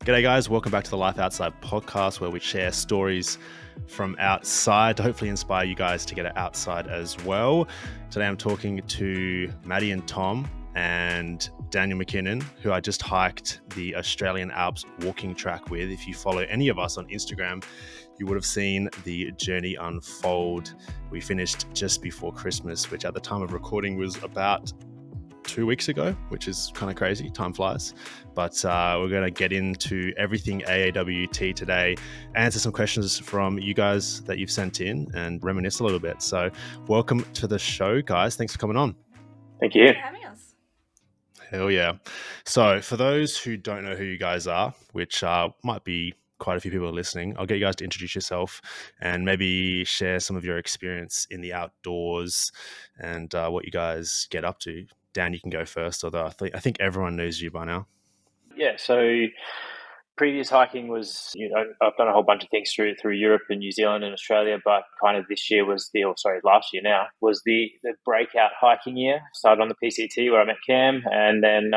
G'day guys, welcome back to the Life Outside podcast where we share stories from outside to hopefully inspire you guys to get outside as well. Today I'm talking to Maddie and Tom and Daniel McKinnon, who I just hiked the Australian Alps Walking Track with. If you follow any of us on Instagram, you would have seen the journey unfold. We finished just before Christmas, which at the time of recording was about 2 weeks ago, which is kind of crazy. Time flies. But we're going to get into everything AAWT today, answer some questions from you guys that you've sent in and reminisce a little bit. So welcome to the show, guys. Thanks for coming on. Thank you. Thanks for having us. Hell yeah. So for those who don't know who you guys are, which might be quite a few people listening, I'll get you guys to introduce yourself and maybe share some of your experience in the outdoors and what you guys get up to. Dan, you can go first, although I think everyone knows you by now. Yeah, so previous hiking was, I've done a whole bunch of things through Europe and New Zealand and Australia, but kind of last year now was the breakout hiking year. Started on the PCT where I met Cam, and then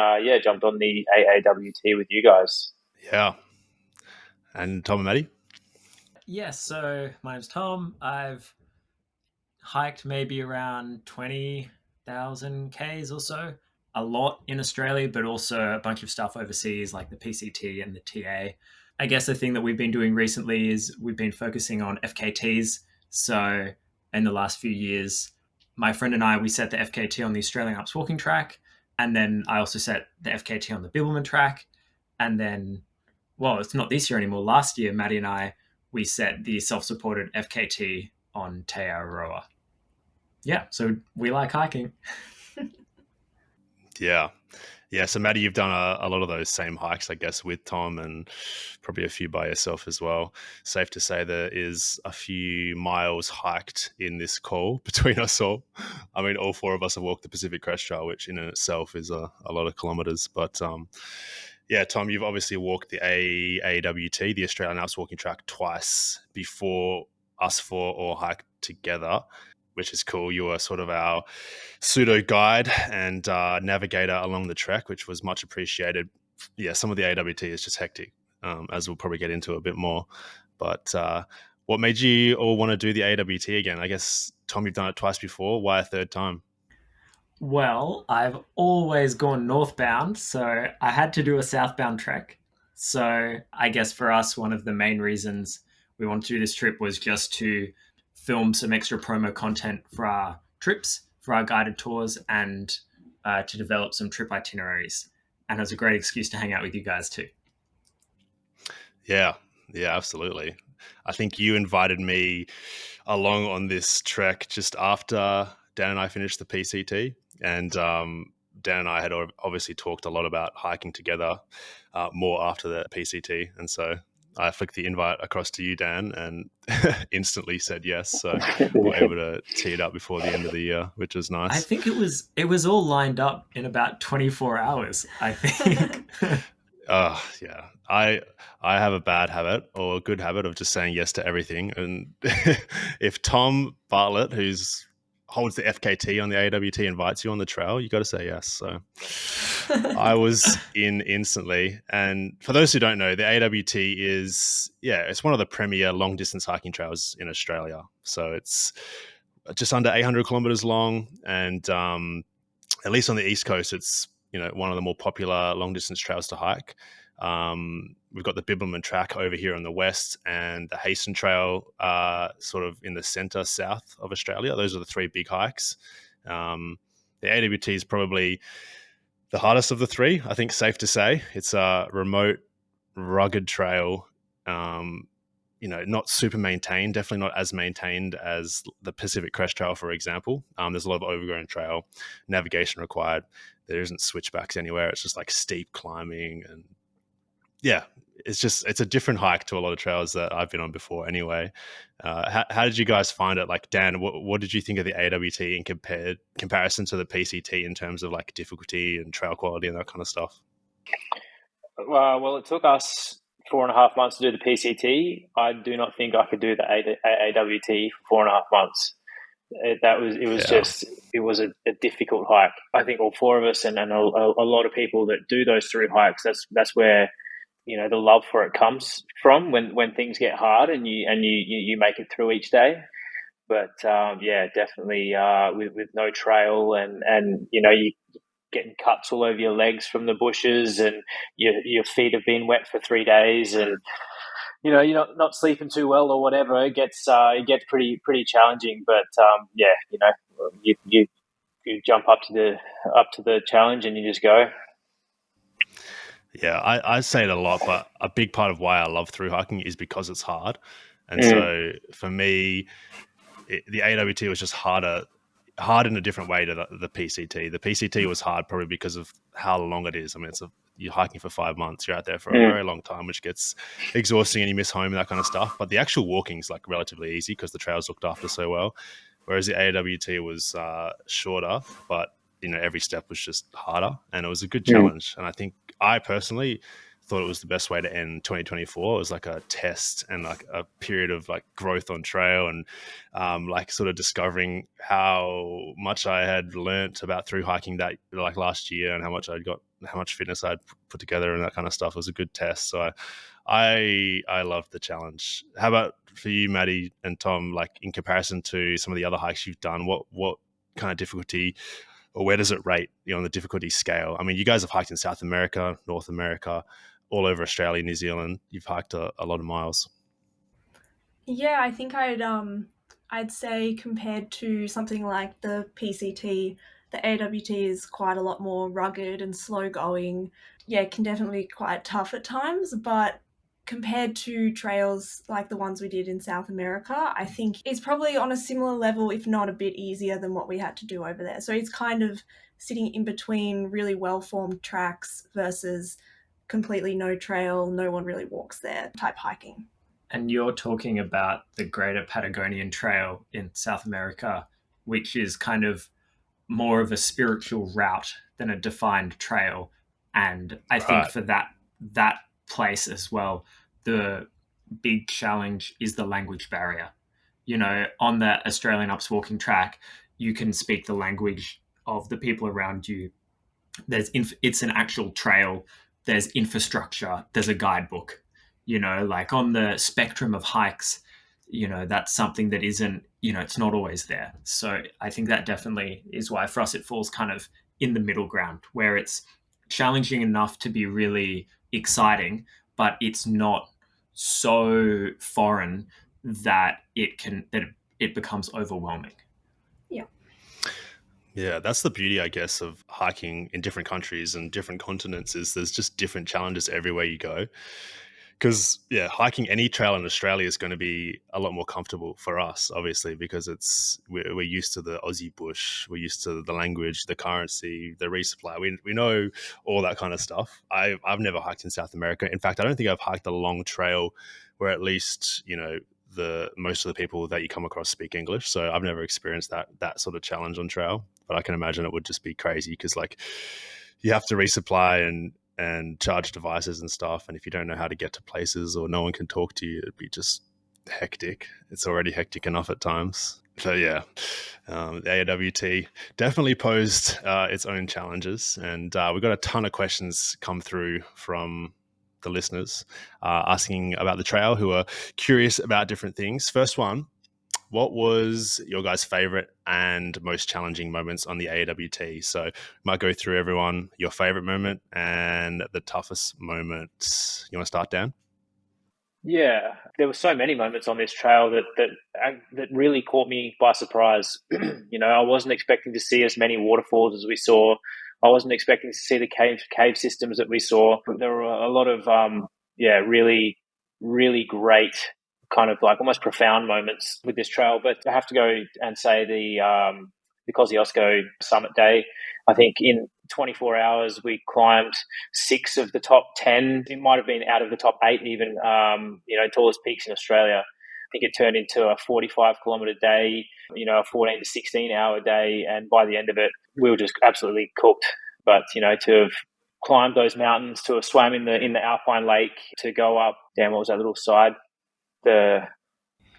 jumped on the AAWT with you guys. Yeah. And Tom and Maddie? Yes, so my name's Tom. I've hiked maybe around 20,000 Ks or so. A lot in Australia, but also a bunch of stuff overseas like the PCT and the TA. I guess the thing that we've been doing recently is we've been focusing on FKTs. So in the last few years, my friend and I, we set the FKT on the Australian Alps Walking Track. And then I also set the FKT on the Bibbulmun Track. And then, well, it's not this year anymore. Last year, Maddie and I, we set the self-supported FKT on Te Aroa. Yeah, so we like hiking. Yeah. So Maddie, you've done a lot of those same hikes, I guess, with Tom and probably a few by yourself as well. Safe to say there is a few miles hiked in this call between us all. I mean, all four of us have walked the Pacific Crest Trail, which in itself is a lot of kilometers. But Tom, you've obviously walked the AAWT, the Australian Alps Walking Track, twice before us four all hiked together, which is cool. You were sort of our pseudo guide and navigator along the trek, which was much appreciated. Yeah, some of the AWT is just hectic, as we'll probably get into a bit more. But what made you all want to do the AWT again? I guess, Tom, you've done it twice before. Why a third time? Well, I've always gone northbound, so I had to do a southbound trek. So I guess for us, one of the main reasons we wanted to do this trip was just to film some extra promo content for our trips, for our guided tours, and to develop some trip itineraries. And it was a great excuse to hang out with you guys too. Yeah, absolutely. I think you invited me along on this trek just after Dan and I finished the PCT. And Dan and I had obviously talked a lot about hiking together more after the PCT. And so I flicked the invite across to you, Dan, and instantly said yes. So we're able to tee it up before the end of the year, which was nice. I think it was all lined up in about 24 hours, I think. Yeah. I have a bad habit or a good habit of just saying yes to everything. And if Tom Bartlett, who's holds the FKT on the AWT, invites you on the trail, you got to say yes. So I was in instantly. And for those who don't know, the AWT is, it's one of the premier long distance hiking trails in Australia. So it's just under 800 kilometers long. And at least on the East Coast, it's, one of the more popular long distance trails to hike. We've got the Bibbulmun Track over here on the west and the Hasten Trail sort of in the center south of Australia. Those are the three big hikes. The AWT is probably the hardest of the three, I think, safe to say. It's a remote, rugged trail, not super maintained, definitely not as maintained as the Pacific Crest Trail, for example. There's a lot of overgrown trail, navigation required. There isn't switchbacks anywhere. It's just like steep climbing and it's a different hike to a lot of trails that I've been on before anyway. How did you guys find it? Like, Dan, what did you think of the AWT in comparison to the PCT in terms of like difficulty and trail quality and that kind of stuff? Well, it took us 4.5 months to do the PCT. I do not think I could do the AAWT for 4.5 months. It was a difficult hike. I think all four of us and a lot of people that do those thru hikes, that's where the love for it comes from when things get hard and you make it through each day. But yeah, definitely with no trail and you getting cuts all over your legs from the bushes, and your feet have been wet for 3 days, and you're not sleeping too well or whatever. It gets pretty challenging. But yeah, you jump up to the challenge and you just go. Yeah, I say it a lot, but a big part of why I love through hiking is because it's hard. And Mm, so for me, the AAWT was just hard in a different way to the PCT. The PCT was hard probably because of how long it is. I mean, you're hiking for 5 months. You're out there for a mm, very long time, which gets exhausting, and you miss home and that kind of stuff. But the actual walking is like relatively easy because the trails looked after so well. Whereas the AAWT was shorter, but every step was just harder, and it was a good mm, challenge. And I think I personally thought it was the best way to end 2024. It was like a test and like a period of like growth on trail, and like sort of discovering how much I had learnt about through hiking that like last year, and how much fitness I'd put together and that kind of stuff. It was a good test. So I loved the challenge. How about for you, Maddie and Tom? Like in comparison to some of the other hikes you've done, what kind of difficulty, or where does it rate on the difficulty scale? I mean, you guys have hiked in South America, North America, all over Australia, New Zealand. You've hiked a lot of miles. Yeah, I think I'd say compared to something like the PCT, the AWT is quite a lot more rugged and slow going. Yeah, it can definitely be quite tough at times, but compared to trails like the ones we did in South America, I think it's probably on a similar level, if not a bit easier than what we had to do over there. So it's kind of sitting in between really well formed tracks versus completely no trail, no one really walks there type hiking. And you're talking about the Greater Patagonian Trail in South America, which is kind of more of a spiritual route than a defined trail. And I think Right. for that place as well, the big challenge is the language barrier. On the Australian Alps Walking Track, you can speak the language of the people around you. It's an actual trail. There's infrastructure. There's a guidebook. Like on the spectrum of hikes, that's something that isn't. It's not always there. So I think that definitely is why for us it falls kind of in the middle ground, where it's challenging enough to be really exciting, but it's not so foreign that it becomes overwhelming. Yeah. Yeah, that's the beauty, I guess, of hiking in different countries and different continents, is there's just different challenges everywhere you go. Because yeah, hiking any trail in Australia is going to be a lot more comfortable for us, obviously, because we're used to the Aussie bush, we're used to the language, the currency, the resupply. We know all that kind of stuff. I've never hiked in South America. In fact, I don't think I've hiked a long trail where at least the most of the people that you come across speak English. So I've never experienced that sort of challenge on trail. But I can imagine it would just be crazy because like you have to resupply and charge devices and stuff. And if you don't know how to get to places or no one can talk to you, it'd be just hectic. It's already hectic enough at times. So yeah, the AAWT definitely posed its own challenges, and we got a ton of questions come through from the listeners asking about the trail, who are curious about different things. First one: what was your guys' favorite and most challenging moments on the AAWT? So, might go through everyone, your favorite moment and the toughest moment. You want to start, Dan? Yeah, there were so many moments on this trail that really caught me by surprise. I wasn't expecting to see as many waterfalls as we saw. I wasn't expecting to see the cave systems that we saw. But there were a lot of really really great kind of like almost profound moments with this trail. But I have to go and say the Kosciuszko Summit Day. I think in 24 hours we climbed 6 of the top 10. It might have been out of the top 8 even. Tallest peaks in Australia. I think it turned into a 45-kilometer day, a 14 to 16-hour day, and by the end of it, we were just absolutely cooked. But to have climbed those mountains, to have swam in the Alpine Lake, to go up. Damn, what was that little side? The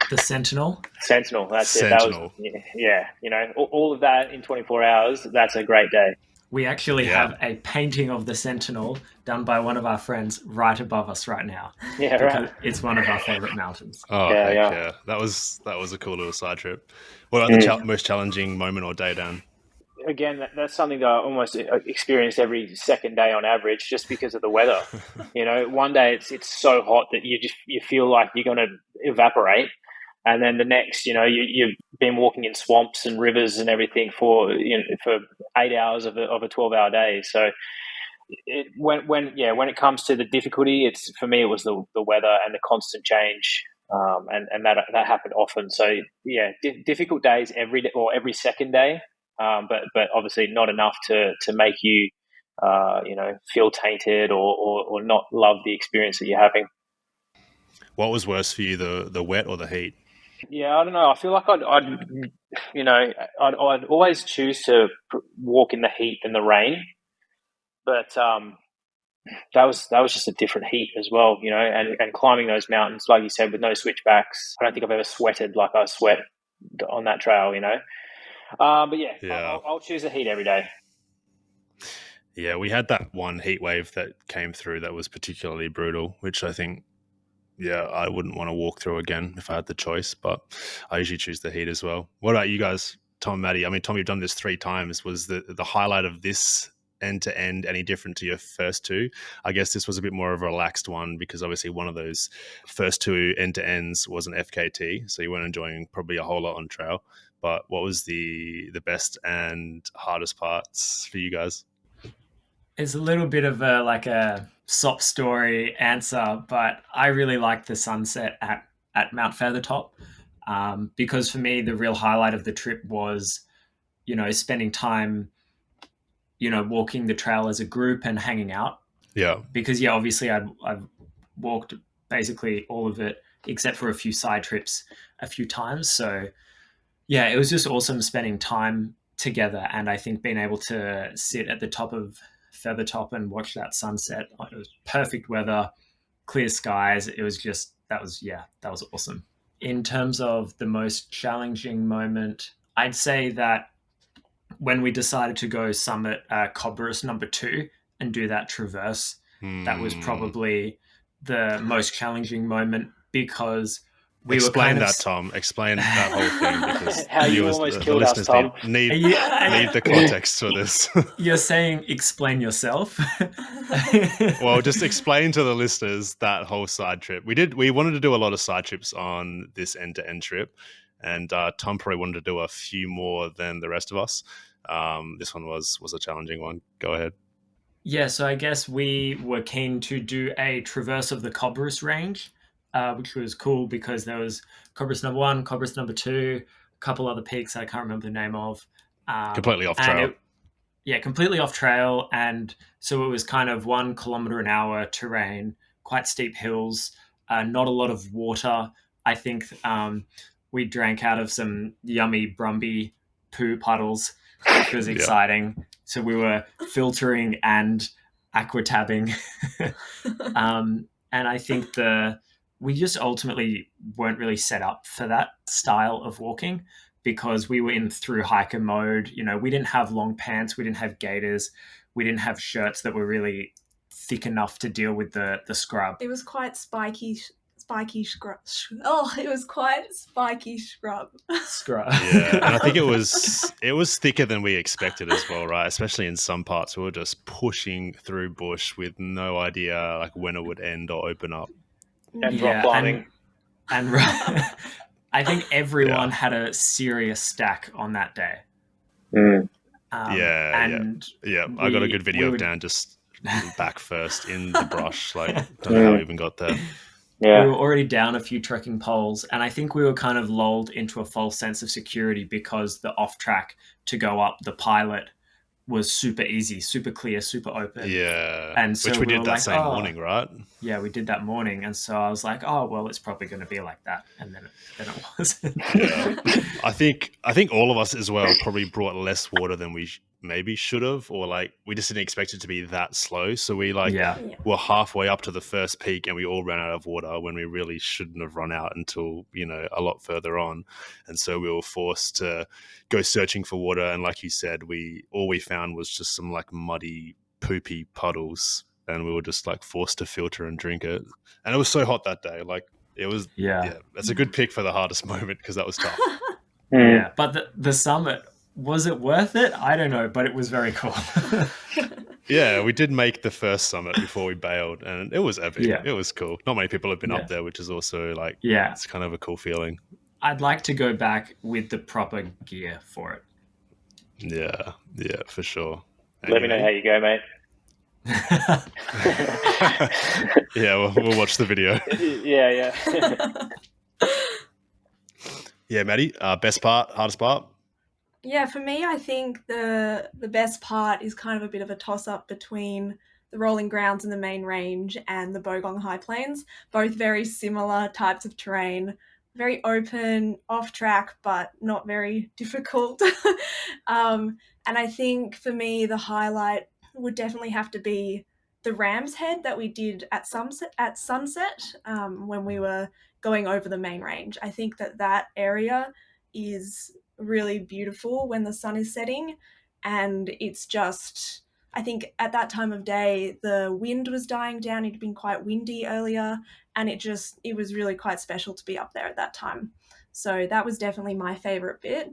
The Sentinel. That's it. That was Sentinel. yeah. All of that in 24 hours. That's a great day. We actually have a painting of the Sentinel done by one of our friends right above us right now. Yeah, because right. it's one of our favorite mountains. Oh, Yeah, heck yeah. yeah. That was a cool little side trip. What about the most challenging moment or day, Dan? Again, that's something that I almost experience every second day on average, just because of the weather. One day it's so hot that you feel like you're going to evaporate, and then the next, you've been walking in swamps and rivers and everything for 8 hours of a 12-hour day. So when it comes to the difficulty, it's for me it was the weather and the constant change. And that happened often. So yeah, difficult days every day or every second day, but obviously not enough to make you feel tainted or not love the experience that you're having. What was worse for you, the wet or the heat? Yeah, I don't know. I feel like I'd always choose to walk in the heat than the rain, but that was just a different heat as well, and climbing those mountains, like you said, with no switchbacks. I don't think I've ever sweated like I sweat on that trail, But yeah. I'll choose the heat every day. Yeah, we had that one heat wave that came through that was particularly brutal, which I think, I wouldn't want to walk through again if I had the choice, but I usually choose the heat as well. What about you guys, Tom and Maddie? I mean, Tom, you've done this 3 times. Was the highlight of this end to end any different to your first 2? I guess this was a bit more of a relaxed one because obviously one of those first 2 end to ends was an FKT, so you weren't enjoying probably a whole lot on trail. But what was the best and hardest parts for you guys? It's a little bit of a sob story answer, but I really liked the sunset at Mount Feathertop, because for me the real highlight of the trip was, spending time, walking the trail as a group and hanging out. Yeah. Because obviously I've walked basically all of it except for a few side trips a few times. So yeah, it was just awesome spending time together, and I think being able to sit at the top of Feathertop and watch that sunset. It was perfect weather, clear skies. It was just that was awesome. In terms of the most challenging moment, I'd say that when we decided to go summit Cobborus number 2 and do that traverse, that was probably the most challenging moment because we were kind of... Tom. Explain that whole thing because how you almost killed us, Tom. Need the context for this. You're saying explain yourself. Well, just explain to the listeners that whole side trip. We wanted to do a lot of side trips on this end-to-end trip, and Tom probably wanted to do a few more than the rest of us. This one was a challenging one. Go ahead. Yeah, so I guess we were keen to do a traverse of the Cobborus range, which was cool because there was Cobborus number 1, Cobborus number 2, a couple other peaks I can't remember the name of. Completely off trail. Completely off trail. And so it was kind of 1 kilometer an hour terrain, quite steep hills, not a lot of water. I think we drank out of some yummy Brumby poo puddles, which was exciting. So we were filtering and aqua-tabbing. And I think we just ultimately weren't really set up for that style of walking because we were in thru-hiker mode. We didn't have long pants. We didn't have gaiters. We didn't have shirts that were really thick enough to deal with the scrub. It was quite spiky scrub. Oh, it was quite spiky scrub. Yeah, and I think it was thicker than we expected as well, right? Especially in some parts, we were just pushing through bush with no idea like when it would end or open up. And rock climbing. And I think everyone had a serious stack on that day. I got a good video of Dan just back first in the brush. Like, don't know how we even got there. Yeah. We were already down a few trekking poles, and I think we were kind of lulled into a false sense of security because the off track to go up the pilot was super easy, super clear, super open. Yeah. And so which we did that same morning, right? Yeah, we did that morning. And so I was like, oh, well, it's probably going to be like that. And then it was. Yeah. I think all of us as well probably brought less water than we maybe should have, or like we just didn't expect it to be that slow. So we like Yeah. were halfway up to the first peak and we all ran out of water when we really shouldn't have run out until, you know, a lot further on. And so we were forced to go searching for water. And like you said, all we found was just some like muddy, poopy puddles, and we were just like forced to filter and drink it. And it was so hot that day. Like it was, that's a good pick for the hardest moment because that was tough. Yeah, but the summit, was it worth it? I don't know, but it was very cool. Yeah, we did make the first summit before we bailed, and it was epic. Yeah. It was cool. Not many people have been up there, which is also like, it's kind of a cool feeling. I'd like to go back with the proper gear for it. Yeah, for sure. Let me know how you go, mate. Yeah, we'll watch the video. Yeah. Yeah, Maddie, best part, hardest part? Yeah, for me, I think the best part is kind of a bit of a toss-up between the rolling grounds and the main range and the Bogong High Plains. Both very similar types of terrain, very open, off track, but not very difficult. And I think for me, the highlight would definitely have to be the Ram's Head that we did at sunset when we were going over the main range. I think that area is really beautiful when the sun is setting, and it's just, I think at that time of day the wind was dying down. It'd been quite windy earlier, and it was really quite special to be up there at that time. So that was definitely my favorite bit.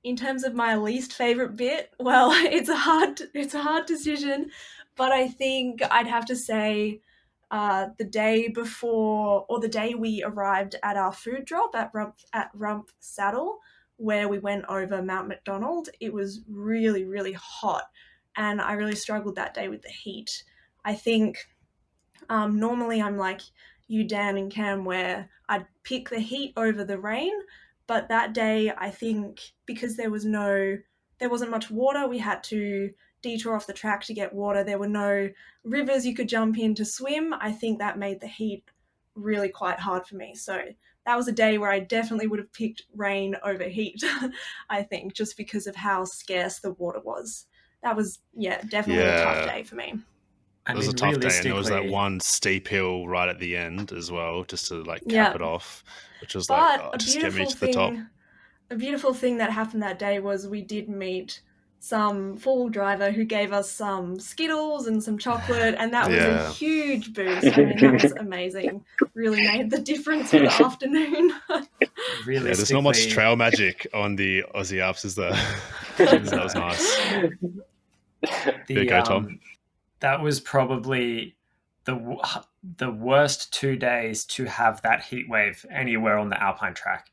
In terms of my least favorite bit, well, it's a hard decision, but I think I'd have to say the day before, or the day we arrived at our food drop at Rump Saddle, where we went over Mount McDonald. It was really, really hot, and I really struggled that day with the heat. I think normally I'm like you, Dan and Cam, where I'd pick the heat over the rain, but that day I think because there wasn't much water, we had to detour off the track to get water. There were no rivers you could jump in to swim. I think that made the heat really quite hard for me. So that was a day where I definitely would have picked rain over heat, I think, just because of how scarce the water was. That was, definitely a tough day for me. It was a tough day, and there was that one steep hill right at the end as well, just to like cap it off, which was just get me to the top. A beautiful thing that happened that day was we did meet some four-wheel driver who gave us some Skittles and some chocolate, and that was a huge boost. I mean, that was amazing. Really made the difference for the afternoon. There's not much trail magic on the Aussie Alps, is there? That was nice. There you go, Tom. That was probably the worst 2 days to have that heat wave anywhere on the Alpine track,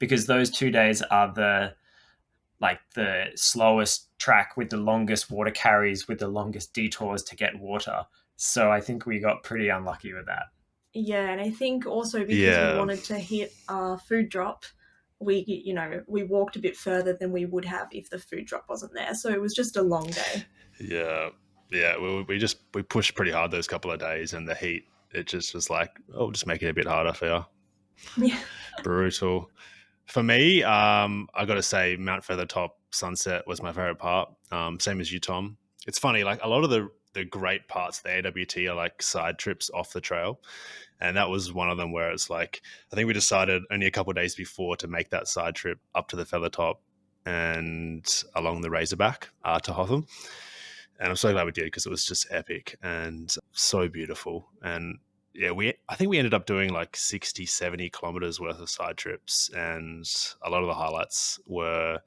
because those 2 days are the slowest track with the longest water carries, with the longest detours to get water. So I think we got pretty unlucky with that. Yeah, and I think also because we wanted to hit our food drop, we walked a bit further than we would have if the food drop wasn't there. So it was just a long day. We pushed pretty hard those couple of days, and the heat, it just was like, just make it a bit harder for you. Yeah. Brutal. For me, I got to say Mount Feathertop sunset was my favorite part. Same as you, Tom. It's funny, like a lot of the great parts of the AWT are like side trips off the trail. And that was one of them where it's like, I think we decided only a couple of days before to make that side trip up to the Feathertop and along the Razorback to Hotham. And I'm so glad we did, because it was just epic and so beautiful. And I think we ended up doing like 60, 70 kilometers worth of side trips, and a lot of the highlights were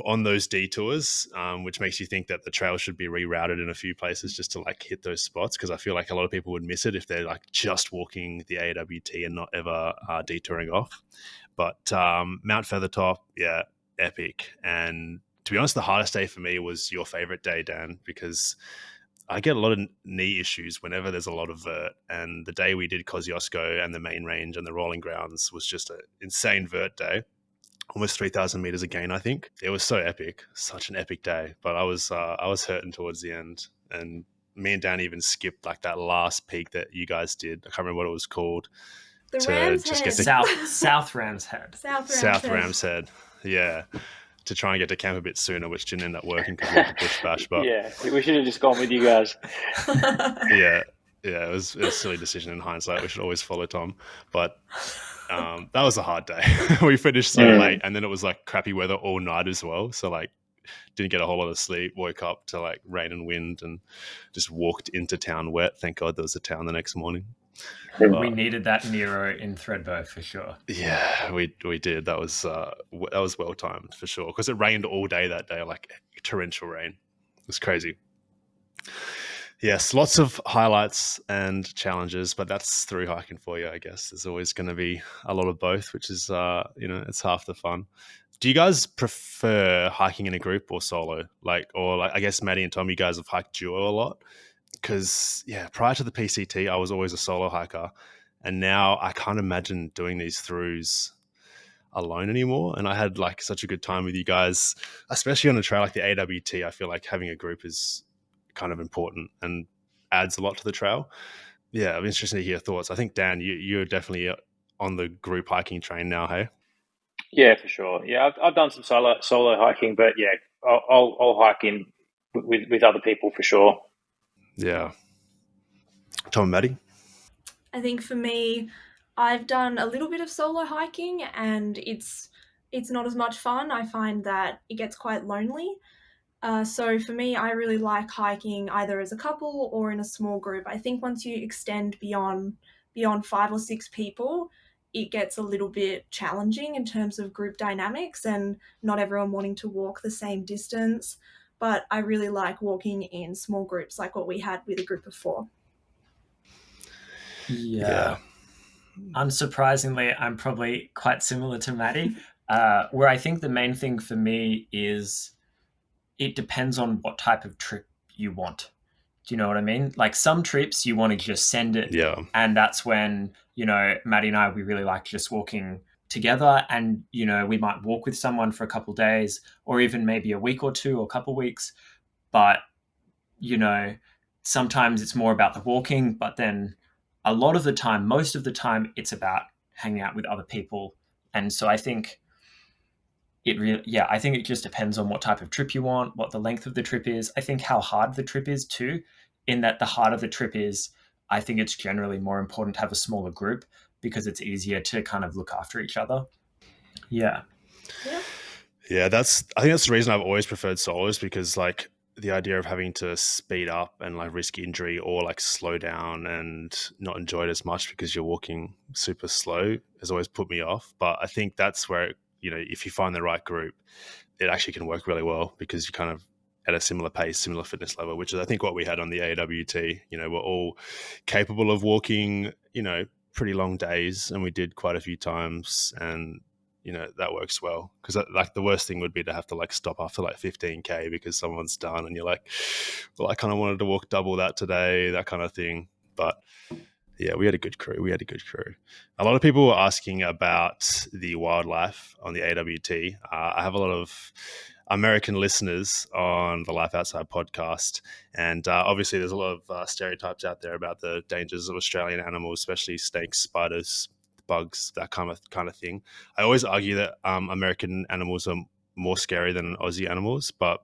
on those detours, which makes you think that the trail should be rerouted in a few places just to like hit those spots, because I feel like a lot of people would miss it if they're like just walking the AAWT and not ever detouring off. But Mount Feathertop, epic. And to be honest, the hardest day for me was your favorite day, Dan, because I get a lot of knee issues whenever there's a lot of vert. And the day we did Kosciuszko and the main range and the rolling grounds was just an insane vert day. Almost 3,000 meters again, I think. It was so epic, such an epic day. But I was hurting towards the end. And me and Dan even skipped like that last peak that you guys did. I can't remember what it was called. The Ram's Head. South Ram's Head. South Ram's Head. Yeah. to try and get to camp a bit sooner, which didn't end up working because we had to bush bash. But yeah, we should have just gone with you guys. yeah, it was a silly decision in hindsight. We should always follow Tom. But that was a hard day. We finished so late, and then it was like crappy weather all night as well. So like didn't get a whole lot of sleep, woke up to like rain and wind, and just walked into town wet. Thank God there was a town the next morning. We needed that Nero in Thredbo for sure. Yeah, we did. That was well timed for sure, because it rained all day that day, like torrential rain. It was crazy. Yes, lots of highlights and challenges, but that's through hiking for you, I guess. There's always going to be a lot of both, which is it's half the fun. Do you guys prefer hiking in a group or solo? Or I guess Maddie and Tom, you guys have hiked duo a lot. Because prior to the PCT, I was always a solo hiker, and now I can't imagine doing these throughs alone anymore. And I had like such a good time with you guys, especially on a trail like the AAWT. I feel like having a group is kind of important and adds a lot to the trail. Yeah, I'm interested to hear your thoughts. I think Dan, you're definitely on the group hiking train now, hey? Yeah, for sure. Yeah, I've done some solo hiking, but yeah, I'll hike in with other people for sure. Yeah. Tom and Maddie? I think for me, I've done a little bit of solo hiking, and it's not as much fun. I find that it gets quite lonely. So for me, I really like hiking either as a couple or in a small group. I think once you extend beyond 5 or 6 people, it gets a little bit challenging in terms of group dynamics and not everyone wanting to walk the same distance. But I really like walking in small groups like what we had with a group of 4. Yeah. Unsurprisingly, I'm probably quite similar to Maddie, where I think the main thing for me is it depends on what type of trip you want. Do you know what I mean? Like some trips you want to just send it. Yeah. And that's when, Maddie and I, we really like just walking together, and, we might walk with someone for a couple of days or even maybe a week or two or a couple of weeks. But, sometimes it's more about the walking, but then a lot of the time, most of the time, it's about hanging out with other people. And so I think I think it just depends on what type of trip you want, what the length of the trip is. I think how hard the trip is too, in that the harder the trip is, I think it's generally more important to have a smaller group because it's easier to kind of look after each other. Yeah. Yeah, I think that's the reason I've always preferred solos, because like the idea of having to speed up and like risk injury or like slow down and not enjoy it as much because you're walking super slow has always put me off. But I think that's where, if you find the right group, it actually can work really well because you're kind of at a similar pace, similar fitness level, which is I think what we had on the AAWT. We're all capable of walking, pretty long days, and we did quite a few times, and that works well, because like the worst thing would be to have to like stop after like 15k because someone's done and you're like, well, I kind of wanted to walk double that today, that kind of thing. But yeah, we had a good crew. A lot of people were asking about the wildlife on the AWT. I have a lot of American listeners on the Life Outside podcast, and obviously there's a lot of stereotypes out there about the dangers of Australian animals, especially snakes, spiders, bugs, that kind of thing. I always argue that American animals are more scary than Aussie animals, but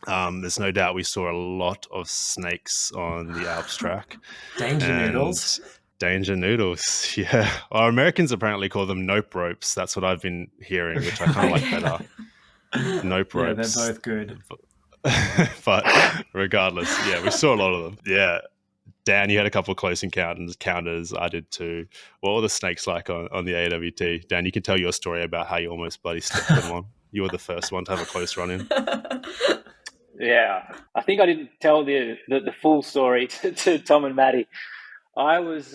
there's no doubt we saw a lot of snakes on the Alps track. Noodles. Danger noodles, yeah. Our Americans apparently call them nope ropes. That's what I've been hearing, which I kind of like better. Nope ropes. Yeah, they're both good. But regardless, yeah, we saw a lot of them. Yeah. Dan, you had a couple of close encounters. I did too. What were the snakes like on the AWT? Dan, you can tell your story about how you almost bloody stepped on one. You were the first one to have a close run-in. Yeah, I think I didn't tell the full story to Tom and Maddie. I was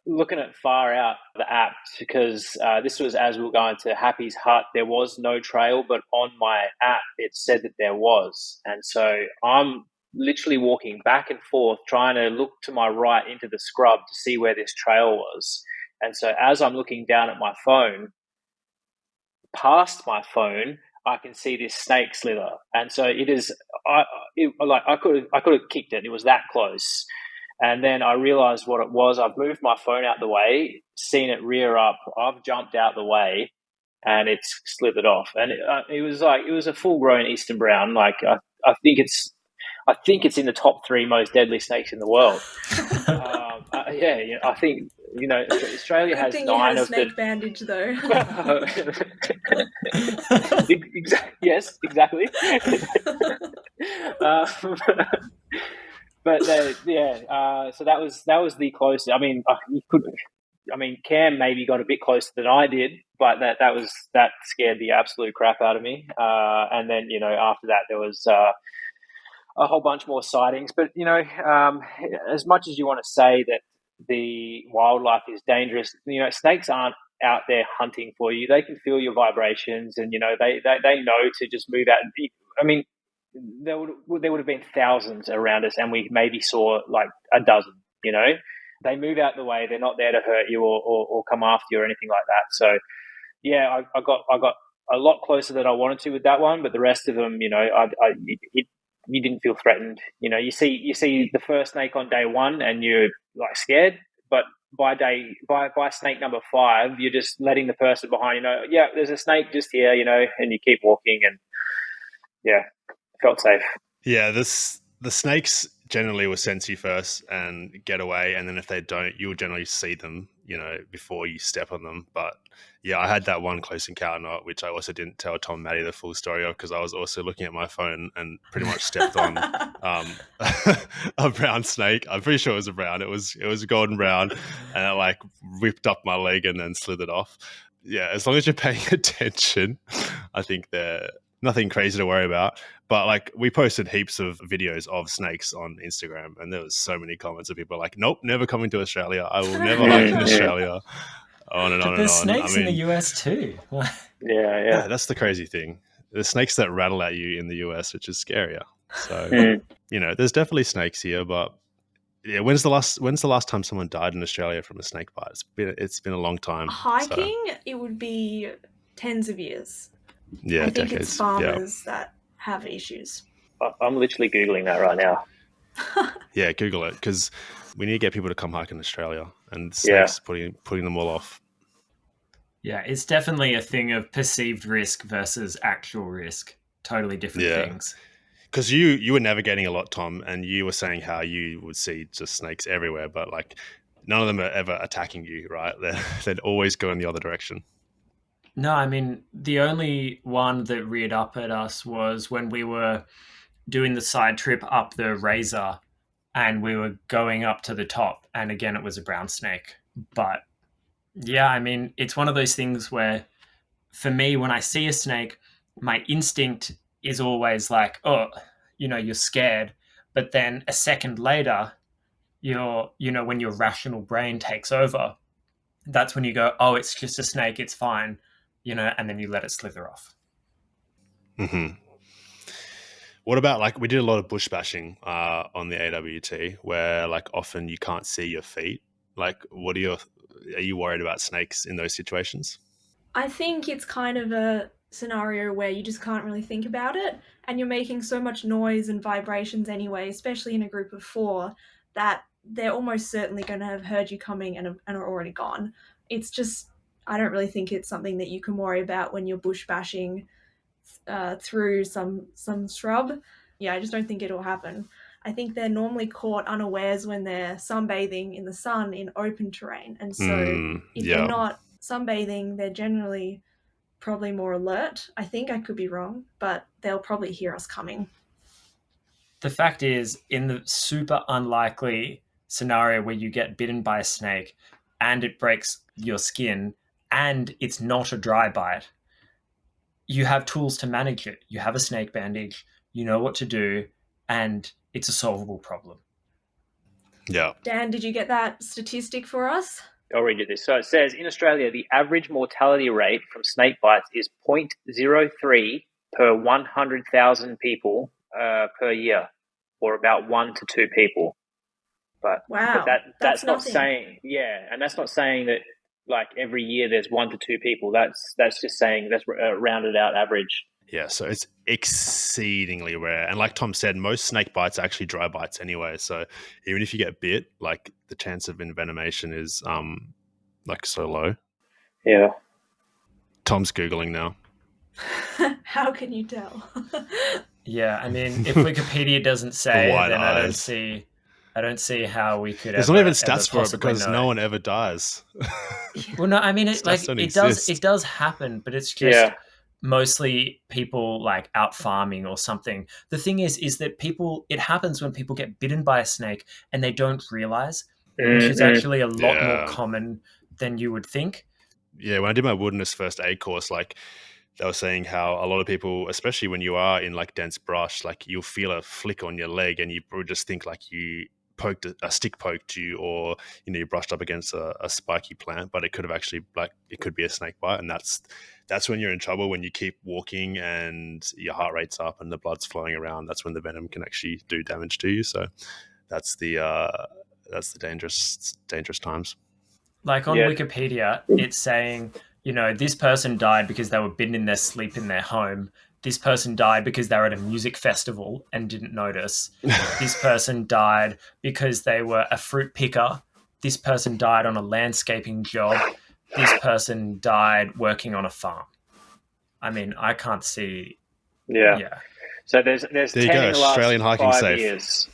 looking at Far Out, the app, because this was as we were going to Happy's Hut. There was no trail, but on my app it said that there was. And so I'm literally walking back and forth trying to look to my right into the scrub to see where this trail was. And so as I'm looking down at my phone, past my phone, I can see this snake slither. And so it is, I could have kicked it. It was that close. And then I realized what it was. I've moved my phone out the way, seen it rear up. I've jumped out the way, and it's slithered off. And it was a full grown eastern brown. Like I think it's in the top 3 most deadly snakes in the world. I think Australia Good has thing 9 you had a of snake bandage, though. Yes, exactly. But so that was the closest. I mean, Cam maybe got a bit closer than I did, but that scared the absolute crap out of me. And then after that there was a whole bunch more sightings. But as much as you want to say that the wildlife is dangerous, snakes aren't out there hunting for you. They can feel your vibrations, and they know to just move out. I mean, there would have been thousands around us, and we maybe saw like a dozen. They move out the way. They're not there to hurt you or come after you or anything like that. So yeah, I got a lot closer than I wanted to with that one, but the rest of them, you didn't feel threatened. You see the first snake on day 1 and you're like scared, but by snake number 5, you're just letting the person behind yeah, there's a snake just here, and you keep walking, and yeah, felt safe. Yeah, the snakes generally will sense you first and get away, and then if they don't, you'll generally see them, before you step on them. But yeah, I had that one close encounter, which I also didn't tell Tom and Maddie the full story of, because I was also looking at my phone and pretty much stepped on a brown snake. I'm pretty sure it was a brown. It was a golden brown, and it like ripped up my leg and then slithered off. Yeah, as long as you're paying attention, I think they're nothing crazy to worry about. But like, we posted heaps of videos of snakes on Instagram, and there was so many comments of people like, nope, never coming to Australia. I will never hike in Australia. On and on and on. There's snakes in the US too. Yeah. That's the crazy thing. There's snakes that rattle at you in the US, which is scarier. So, there's definitely snakes here, but yeah, when's the last time someone died in Australia from a snake bite? It's been a long time. Hiking, it would be tens of years. Yeah, I think decades. it's farmers that have issues. I'm literally Googling that right now. Yeah, Google it, because we need to get people to come hike in Australia, and snakes putting them all off. Yeah, it's definitely a thing of perceived risk versus actual risk. Totally different things. Because you were navigating a lot, Tom, and you were saying how you would see just snakes everywhere, but like none of them are ever attacking you, right? They'd always go in the other direction. No, I mean, the only one that reared up at us was when we were doing the side trip up the Razor, and we were going up to the top, and again, it was a brown snake. But yeah, I mean, it's one of those things where, for me, when I see a snake, my instinct is always like, oh, you're scared. But then a second later, when your rational brain takes over, that's when you go, oh, it's just a snake, it's fine, and then you let it slither off. Mm-hmm. What about, like, we did a lot of bush bashing on the AAWT, where like often you can't see your feet. Like, are you worried about snakes in those situations? I think it's kind of a scenario where you just can't really think about it, and you're making so much noise and vibrations anyway, especially in a group of 4, that they're almost certainly going to have heard you coming and are already gone. It's just, I don't really think it's something that you can worry about when you're bush bashing through some shrub. Yeah, I just don't think it'll happen. I think they're normally caught unawares when they're sunbathing in the sun in open terrain, and so if they're not sunbathing, they're generally probably more alert. I think I could be wrong, but they'll probably hear us coming. The fact is, in the super unlikely scenario where you get bitten by a snake and it breaks your skin and it's not a dry bite, you have tools to manage it. You have a snake bandage, you know what to do, and it's a solvable problem. Yeah. Dan, did you get that statistic for us? I'll read you this. So it says, in Australia, the average mortality rate from snake bites is 0.03 per 100,000 people per year, or about 1 to 2 people. But wow, that's not saying, and that's not saying that like every year there's 1 to 2 people. That's just saying that's a rounded out average. Yeah, so it's exceedingly rare. And like Tom said, most snake bites are actually dry bites anyway. So even if you get bit, like the chance of envenomation is like so low. Yeah. Tom's Googling now. How can you tell? Yeah, I mean, if Wikipedia doesn't say, wide then I eyes. don't see how we could There's ever not even ever stats for it possibly because know. no one ever dies. Well, no, I mean, Stats don't it exist. does happen, but it's just mostly people like out farming or something. The thing is that it happens when people get bitten by a snake and they don't realize, which is actually a lot more Yeah. common than you would think. Yeah, when I did my wilderness first aid course, like they were saying how a lot of people, especially when you are in like dense brush, like you'll feel a flick on your leg and you would just think like you poked a stick poked you, or you brushed up against a spiky plant, but it could have actually, like, it could be a snake bite. And that's when you're in trouble, when you keep walking and your heart rate's up and the blood's flowing around. That's when the venom can actually do damage to you. So that's the dangerous times. Like on Wikipedia, it's saying, this person died because they were bitten in their sleep in their home. This person died because they were at a music festival and didn't notice. This person died because they were a fruit picker. This person died on a landscaping job. This person died working on a farm. I mean, I can't see. Yeah. So there's there 10 you go, in the Australian last hiking 5 safe. years.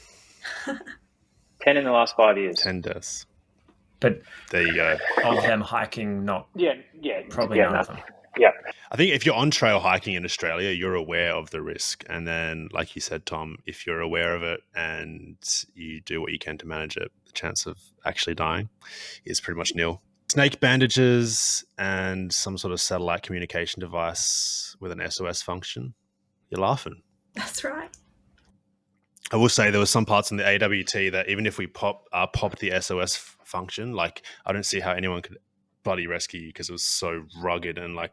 10 in the last 5 years. 10 deaths. But there you go. Of them hiking, probably none of them. Yeah. I think if you're on trail hiking in Australia, you're aware of the risk. And then, like you said, Tom, if you're aware of it and you do what you can to manage it, the chance of actually dying is pretty much nil. Snake bandages and some sort of satellite communication device with an SOS function. You're laughing. That's right. I will say there was some parts in the AAWT that even if we popped the SOS function, like I don't see how anyone could bloody rescue you because it was so rugged and like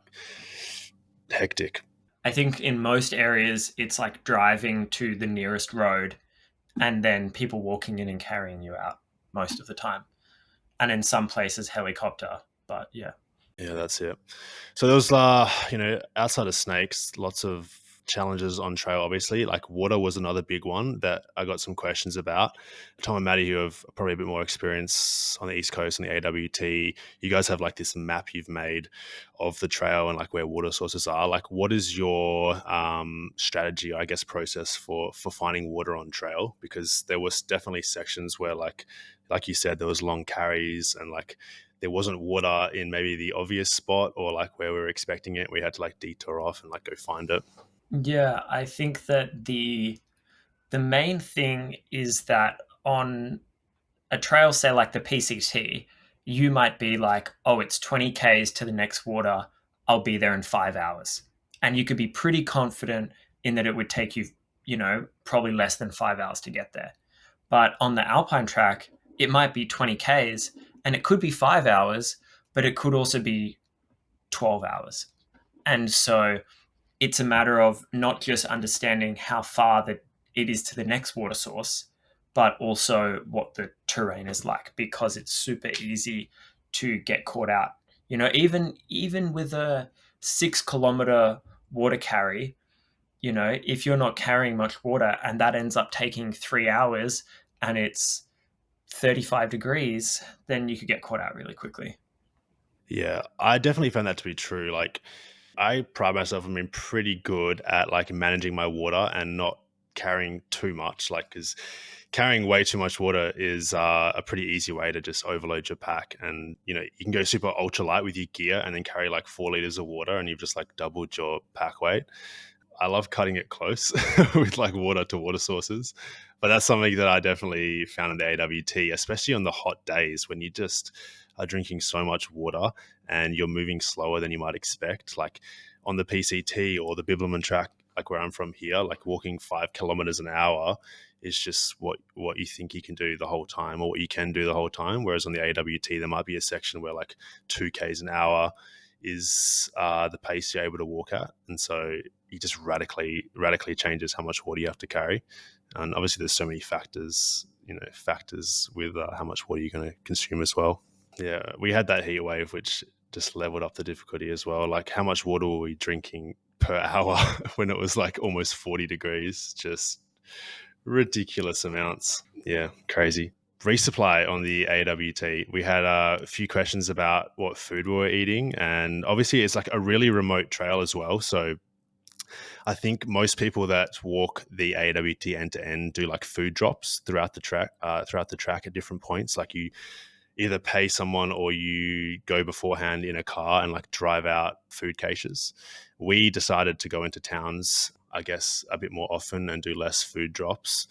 hectic. I think in most areas it's like driving to the nearest road and then people walking in and carrying you out most of the time. And in some places helicopter, but yeah. Yeah, that's it. So there was, outside of snakes, lots of challenges on trail, obviously. Like water was another big one that I got some questions about. Tom and Maddie, who have probably a bit more experience on the East Coast and the AAWT, you guys have like this map you've made of the trail and like where water sources are. Like, what is your strategy, I guess, process for finding water on trail? Because there was definitely sections where like you said, there was long carries and like there wasn't water in maybe the obvious spot or like where we were expecting it. We had to like detour off and like go find it. Yeah, I think that the main thing is that on a trail, say like the PCT, you might be like, oh, it's 20 Ks to the next water. I'll be there in 5 hours. And you could be pretty confident in that it would take you, probably less than 5 hours to get there. But on the Alpine track, it might be 20 Ks and it could be 5 hours, but it could also be 12 hours. And so it's a matter of not just understanding how far that it is to the next water source, but also what the terrain is like, because it's super easy to get caught out. Even with a 6 kilometer water carry, if you're not carrying much water and that ends up taking 3 hours and it's 35 degrees, then you could get caught out really quickly. Yeah, I definitely found that to be true. Like, I pride myself on being pretty good at like managing my water and not carrying too much. Like, because carrying way too much water is a pretty easy way to just overload your pack. And you can go super ultralight with your gear and then carry like 4 liters of water, and you've just like doubled your pack weight. I love cutting it close with like water to water sources, but that's something that I definitely found in the AWT, especially on the hot days when you just are drinking so much water and you're moving slower than you might expect. Like on the PCT or the Bibbleman track, like where I'm from here, like walking 5 kilometers an hour is just what you think you can do the whole time, or what you can do the whole time. Whereas on the AWT, there might be a section where like 2 Ks an hour is the pace you're able to walk at. And so it just radically changes how much water you have to carry. And obviously there's so many factors with how much water you're going to consume as well. Yeah, we had that heat wave, which just leveled up the difficulty as well. Like, how much water were we drinking per hour when it was like almost 40 degrees? Just ridiculous amounts. Yeah, crazy. resupply on the AAWT, we had a few questions about what food we were eating. And obviously it's like a really remote trail as well. So I think most people that walk the AAWT end to end do like food drops throughout the track at different points. Like you either pay someone or you go beforehand in a car and like drive out food caches. We decided to go into towns, I guess, a bit more often and do less food drops,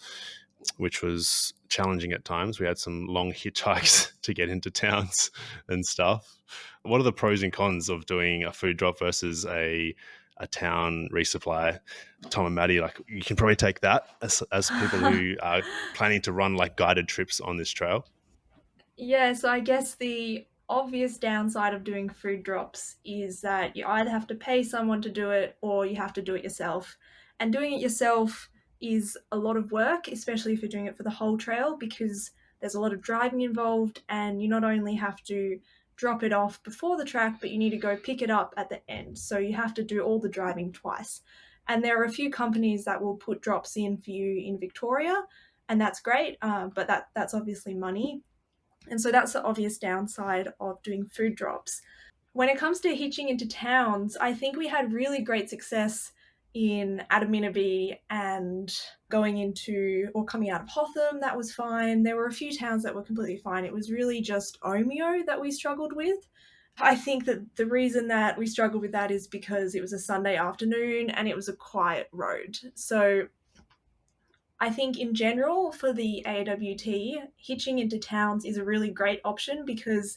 which was challenging at times. We had some long hitchhikes to get into towns and stuff. What are the pros and cons of doing a food drop versus a town resupply? Tom and Maddie, like you can probably take that as people who are planning to run like guided trips on this trail. Yeah, so I guess the obvious downside of doing food drops is that you either have to pay someone to do it or you have to do it yourself. And doing it yourself is a lot of work, especially if you're doing it for the whole trail, because there's a lot of driving involved, and you not only have to drop it off before the track, but you need to go pick it up at the end. So you have to do all the driving twice. And there are a few companies that will put drops in for you in Victoria, and that's great, but that's obviously money. And so that's the obvious downside of doing food drops. When it comes to hitching into towns, I think we had really great success in Adaminaby and going into or coming out of Hotham. That was fine. There were a few towns that were completely fine. It was really just Omeo that we struggled with. I think that the reason that we struggled with that is because it was a Sunday afternoon and it was a quiet road. So I think in general for the AWT, hitching into towns is a really great option because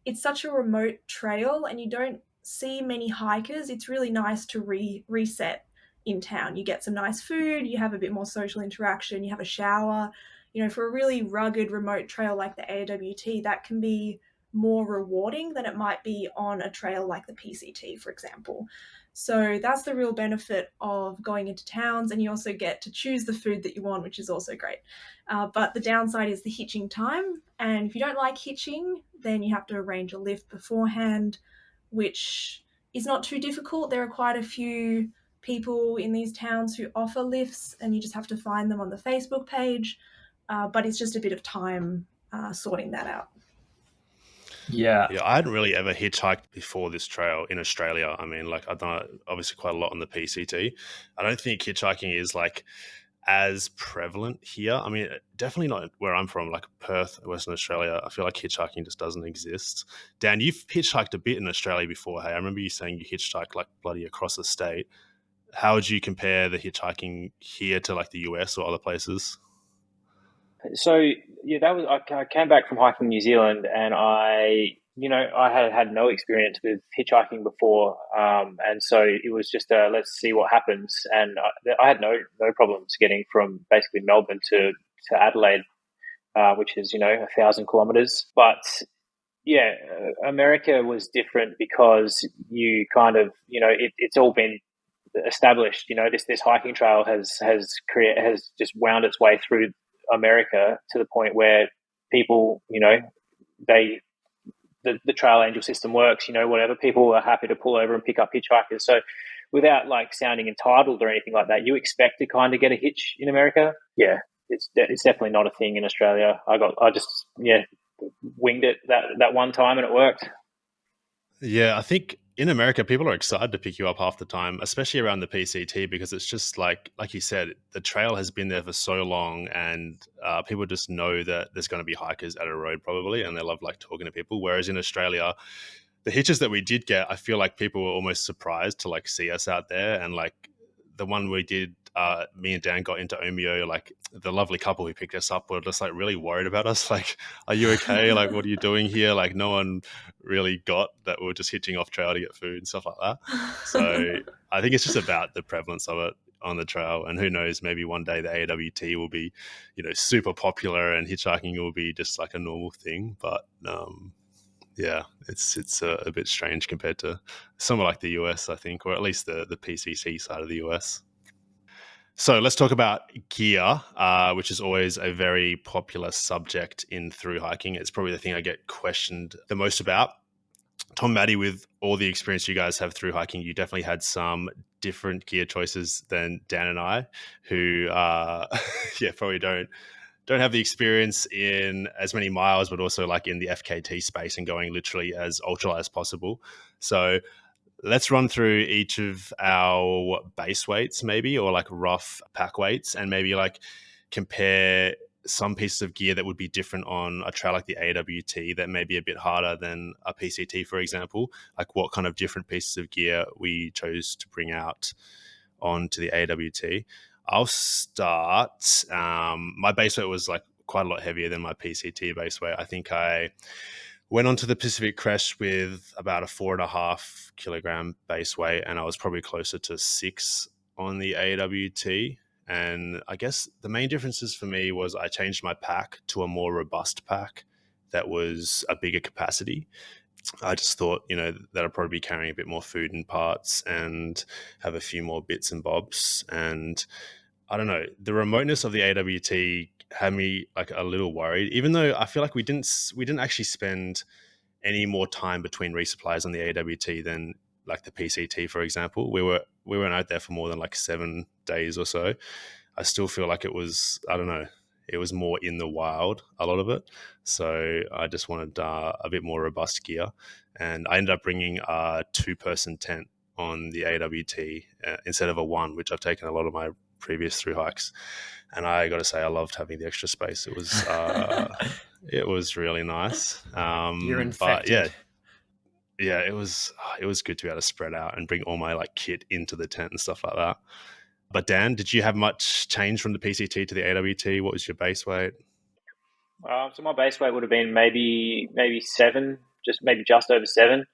it's such a remote trail and you don't see many hikers. It's really nice to reset in town. You get some nice food, you have a bit more social interaction, you have a shower. You know, for a really rugged remote trail like the AWT, that can be more rewarding than it might be on a trail like the PCT, for example. So that's the real benefit of going into towns, and you also get to choose the food that you want, which is also great. But the downside is the hitching time, and if you don't like hitching, then you have to arrange a lift beforehand, which is not too difficult. There are quite a few people in these towns who offer lifts, and you just have to find them on the Facebook page. But it's just a bit of time sorting that out. Yeah. I hadn't really ever hitchhiked before this trail in Australia. I mean, like I've done obviously quite a lot on the PCT. I don't think hitchhiking is like as prevalent here. I mean, definitely not where I'm from, like Perth, Western Australia. I feel like hitchhiking just doesn't exist. Dan, you've hitchhiked a bit in Australia before. Hey, I remember you saying you hitchhiked like bloody across the state. How would you compare the hitchhiking here to like the US or other places? So yeah, that was I came back from hiking New Zealand, and I had no experience with hitchhiking before, and so it was just let's see what happens, and I had no problems getting from basically Melbourne to Adelaide, which is 1,000 kilometers, but yeah, America was different because you kind of it's all been established. This hiking trail has just wound its way through America to the point where people, they the trail angel system works. Whatever, people are happy to pull over and pick up hitchhikers. So without like sounding entitled or anything like that, you expect to kind of get a hitch in America. Yeah, it's definitely not a thing in Australia. I just winged it that one time and it worked. Yeah, I think in America, people are excited to pick you up half the time, especially around the PCT, because it's just like you said, the trail has been there for so long, and people just know that there's going to be hikers at a road probably, and they love like talking to people. Whereas in Australia, the hitches that we did get, I feel like people were almost surprised to like see us out there, and like the one we did, me and Dan got into Omeo, like the lovely couple who picked us up were just like really worried about us. Like, are you okay? Like, what are you doing here? Like, no one really got that we were just hitching off trail to get food and stuff like that. So I think it's just about the prevalence of it on the trail. And who knows, maybe one day the AAWT will be, super popular and hitchhiking will be just like a normal thing. But yeah, it's a bit strange compared to somewhere like the US, I think, or at least the PCT side of the US. So let's talk about gear, which is always a very popular subject in thru hiking. It's probably the thing I get questioned the most about. Tom, Maddie, with all the experience you guys have thru hiking, you definitely had some different gear choices than Dan and I, who probably don't don't have the experience in as many miles, but also like in the FKT space and going literally as ultralight as possible. So let's run through each of our base weights maybe, or like rough pack weights, and maybe like compare some pieces of gear that would be different on a trail like the AAWT that may be a bit harder than a PCT, for example. Like what kind of different pieces of gear we chose to bring out onto the AAWT. I'll start. My base weight was like quite a lot heavier than my PCT base weight. I think I went onto the Pacific Crest with about a 4.5 kilogram base weight, and I was probably closer to 6 on the AWT. And I guess the main differences for me was I changed my pack to a more robust pack that was a bigger capacity. I just thought, that I'd probably be carrying a bit more food and parts and have a few more bits and bobs. And I don't know, the remoteness of the AWT had me like a little worried, even though I feel like we didn't actually spend any more time between resupplies on the AWT than like the PCT, for example. We weren't out there for more than like 7 days or so. I still feel like it was, I don't know, it was more in the wild, a lot of it. So I just wanted a bit more robust gear. And I ended up bringing a 2-person tent on the AWT instead of a 1, which I've taken a lot of my previous thru hikes. And I got to say, I loved having the extra space. It was it was really nice. You're infected. But yeah, it was good to be able to spread out and bring all my like kit into the tent and stuff like that. But Dan, did you have much change from the PCT to the AWT? What was your base weight? So my base weight would have been maybe 7, just over 7.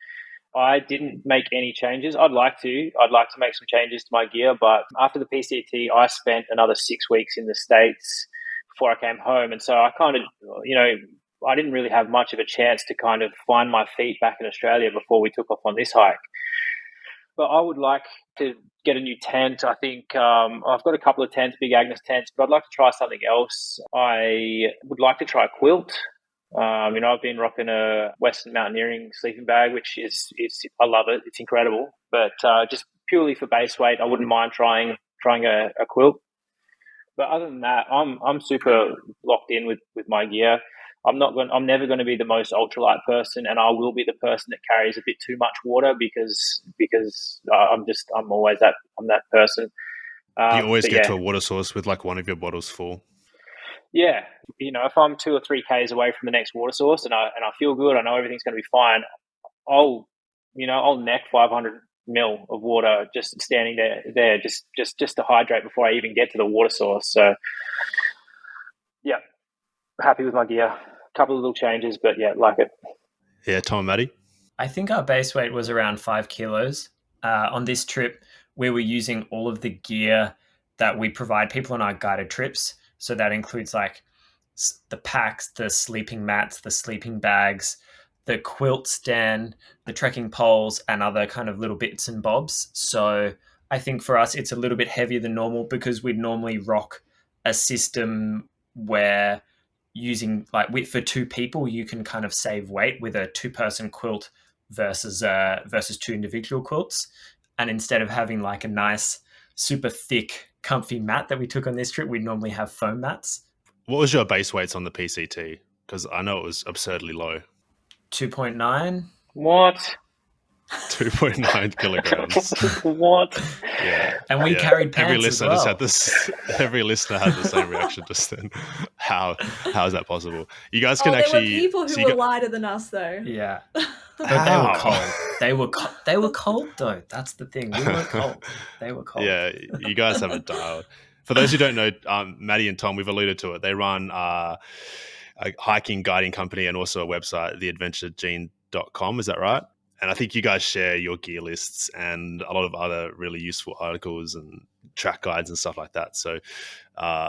I didn't make any changes. I'd like to make some changes to my gear, but after the PCT, I spent another 6 weeks in the States before I came home. And so I kind of, I didn't really have much of a chance to kind of find my feet back in Australia before we took off on this hike. But I would like to get a new tent. I think I've got a couple of tents, big Agnes tents, but I'd like to try something else. I would like to try a quilt. I've been rocking a Western Mountaineering sleeping bag, which is I love it. It's incredible. But just purely for base weight, I wouldn't mind trying a quilt. But other than that, I'm super locked in with my gear. I'm never going to be the most ultralight person, and I will be the person that carries a bit too much water because I'm always that person. Do you always get to a water source with like one of your bottles full? Yeah, if I'm 2 or 3 Ks away from the next water source and I feel good, I know everything's going to be fine. I'll neck 500 mil of water just standing there just to hydrate before I even get to the water source. So yeah, happy with my gear. Couple of little changes, but yeah, like it. Yeah, Tom and Maddie? I think our base weight was around 5 kilos. On this trip, we were using all of the gear that we provide people on our guided trips. So that includes like the packs, the sleeping mats, the sleeping bags, the quilt stand, the trekking poles, and other kind of little bits and bobs. So I think for us, it's a little bit heavier than normal because we'd normally rock a system where using like for 2 people, you can kind of save weight with a 2-person quilt versus 2 individual quilts. And instead of having like a nice, super thick, comfy mat that we took on this trip, we'd normally have foam mats. What was your base weights on the PCT? Because I know it was absurdly low. 2.9. What? 2.9 kilograms. What? Yeah. And we carried pants every listener as well. Every listener had the same reaction just then. How is that possible? You guys can there actually. There were people who were lighter than us, though. Yeah. But they were cold. They were cold, though. That's the thing. We weren't cold. They were cold. Yeah, you guys have it dialed. For those who don't know, Maddie and Tom, we've alluded to it. They run a hiking guiding company and also a website, theadventuregene.com. Is that right? And I think you guys share your gear lists and a lot of other really useful articles and track guides and stuff like that. So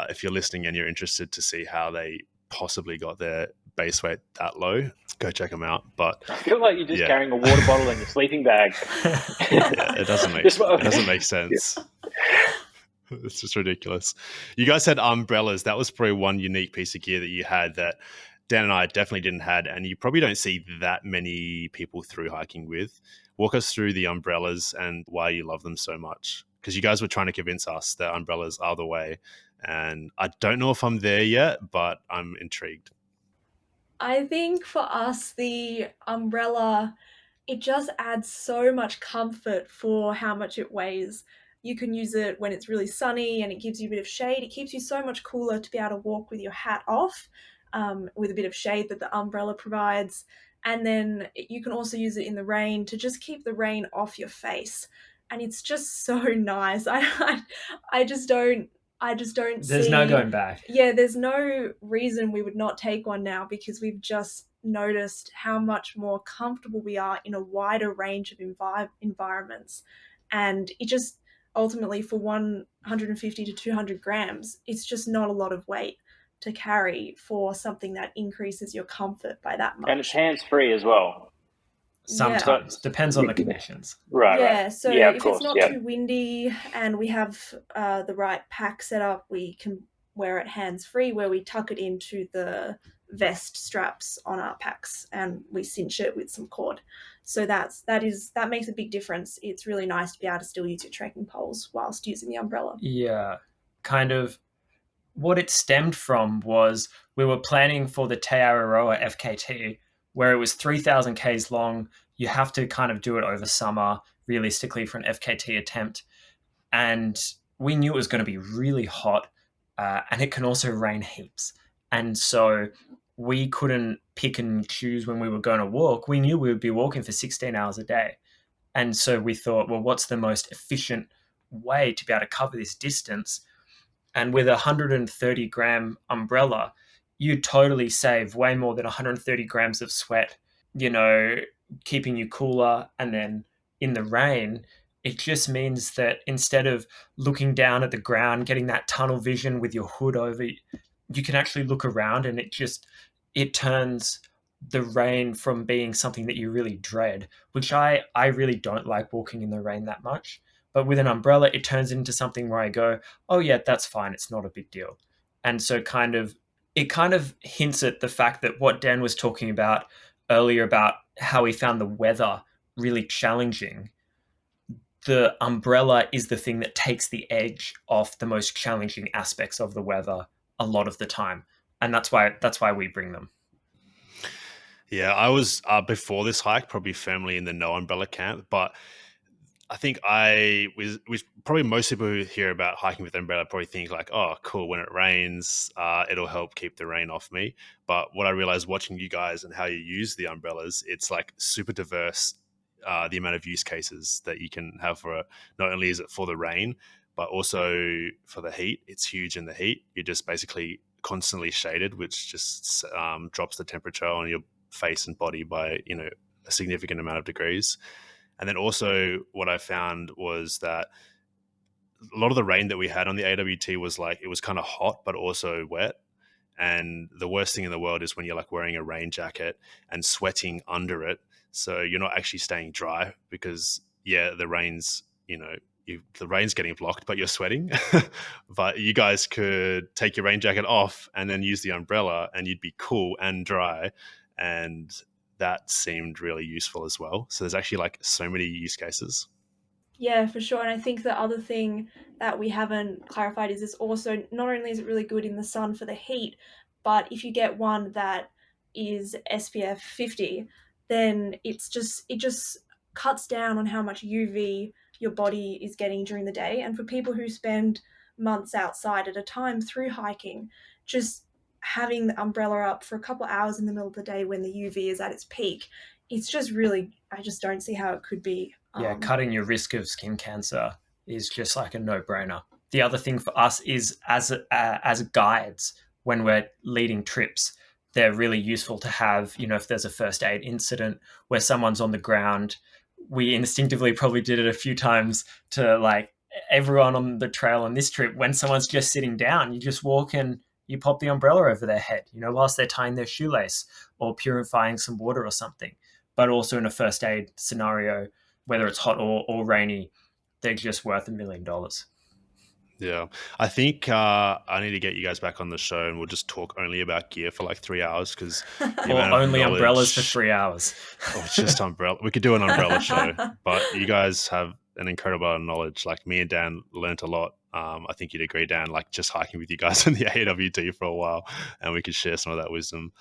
if you're listening and you're interested to see how they possibly got their base weight that low, go check them out. But I feel like you're just carrying a water bottle in your sleeping bag. It doesn't make sense. It's just ridiculous. You guys had umbrellas. That was probably one unique piece of gear that you had that Dan and I definitely didn't have, and you probably don't see that many people through hiking with. Walk us through the umbrellas and why you love them so much. Because you guys were trying to convince us that umbrellas are the way, And I don't know if I'm there yet, but I'm intrigued. I think for us, the umbrella, it just adds so much comfort for how much it weighs. You can use it when it's really sunny and it gives you a bit of shade. It keeps you so much cooler to be able to walk with your hat off, with a bit of shade that the umbrella provides. And then you can also use it in the rain to just keep the rain off your face. And it's just so nice. I just don't There's no going back. Yeah, there's no reason we would not take one now, because we've just noticed how much more comfortable we are in a wider range of environments. And it just ultimately, for 150 to 200 grams, it's just not a lot of weight to carry for something that increases your comfort by that much. And it's hands-free as well. Sometimes. Depends on the conditions. Right. Yeah, right. so Yeah, of if course. it's not Yeah. too windy and we have the right pack set up, we can wear it hands-free, where we tuck it into the vest straps on our packs and we cinch it with some cord. So that makes a big difference. It's really nice to be able to still use your trekking poles whilst using the umbrella. Yeah, kind of what it stemmed from was we were planning for the Te Araroa FKT, where it was 3,000 Ks long. You have to kind of do it over summer, realistically, for an FKT attempt. And we knew it was going to be really hot, and it can also rain heaps. And so we couldn't pick and choose when we were going to walk. We knew we would be walking for 16 hours a day. And so we thought, well, what's the most efficient way to be able to cover this distance? And with a 130 gram umbrella, you totally save way more than 130 grams of sweat, keeping you cooler. And then in the rain, it just means that instead of looking down at the ground, getting that tunnel vision with your hood over, you can actually look around, and it turns the rain from being something that you really dread, which I really don't like walking in the rain that much. But with an umbrella, it turns into something where I go, oh yeah, that's fine. It's not a big deal. And so it kind of hints at the fact that what Dan was talking about earlier about how he found the weather really challenging. The umbrella is the thing that takes the edge off the most challenging aspects of the weather a lot of the time. And that's why we bring them. Yeah, I was before this hike probably firmly in the no umbrella camp, but I think probably most people who hear about hiking with umbrella probably think like, oh, cool, when it rains, it'll help keep the rain off me. But what I realized watching you guys and how you use the umbrellas, it's like super diverse, the amount of use cases that you can have for not only is it for the rain, but also for the heat. It's huge in the heat. You're just basically constantly shaded, which just drops the temperature on your face and body by, a significant amount of degrees. And then also what I found was that a lot of the rain that we had on the AAWT was like, it was kind of hot, but also wet. And the worst thing in the world is when you're like wearing a rain jacket and sweating under it. So you're not actually staying dry because the rain's, the rain's getting blocked, but you're sweating. But you guys could take your rain jacket off and then use the umbrella and you'd be cool and dry. And that seemed really useful as well. So there's actually like so many use cases. Yeah, for sure. And I think the other thing that we haven't clarified is this also, not only is it really good in the sun for the heat, but if you get one that is SPF 50, then it just cuts down on how much UV your body is getting during the day. And for people who spend months outside at a time through hiking, just having the umbrella up for a couple of hours in the middle of the day when the UV is at its peak, it's just really, I just don't see how it could be. Cutting your risk of skin cancer is just like a no-brainer. The other thing for us is as guides, when we're leading trips, they're really useful to have, if there's a first aid incident where someone's on the ground. We instinctively probably did it a few times to like everyone on the trail on this trip. When someone's just sitting down, you just walk and you pop the umbrella over their head, whilst they're tying their shoelace or purifying some water or something. But also in a first aid scenario, whether it's hot or rainy, they're just worth $1 million. Yeah. I think I need to get you guys back on the show and we'll just talk only about gear for like 3 hours because or only umbrellas for 3 hours. Oh, it's just umbrella. We could do an umbrella show, but you guys have an incredible amount of knowledge. Like me and Dan learnt a lot I think you'd agree, Dan, like just hiking with you guys in the AAWT for a while, and we could share some of that wisdom.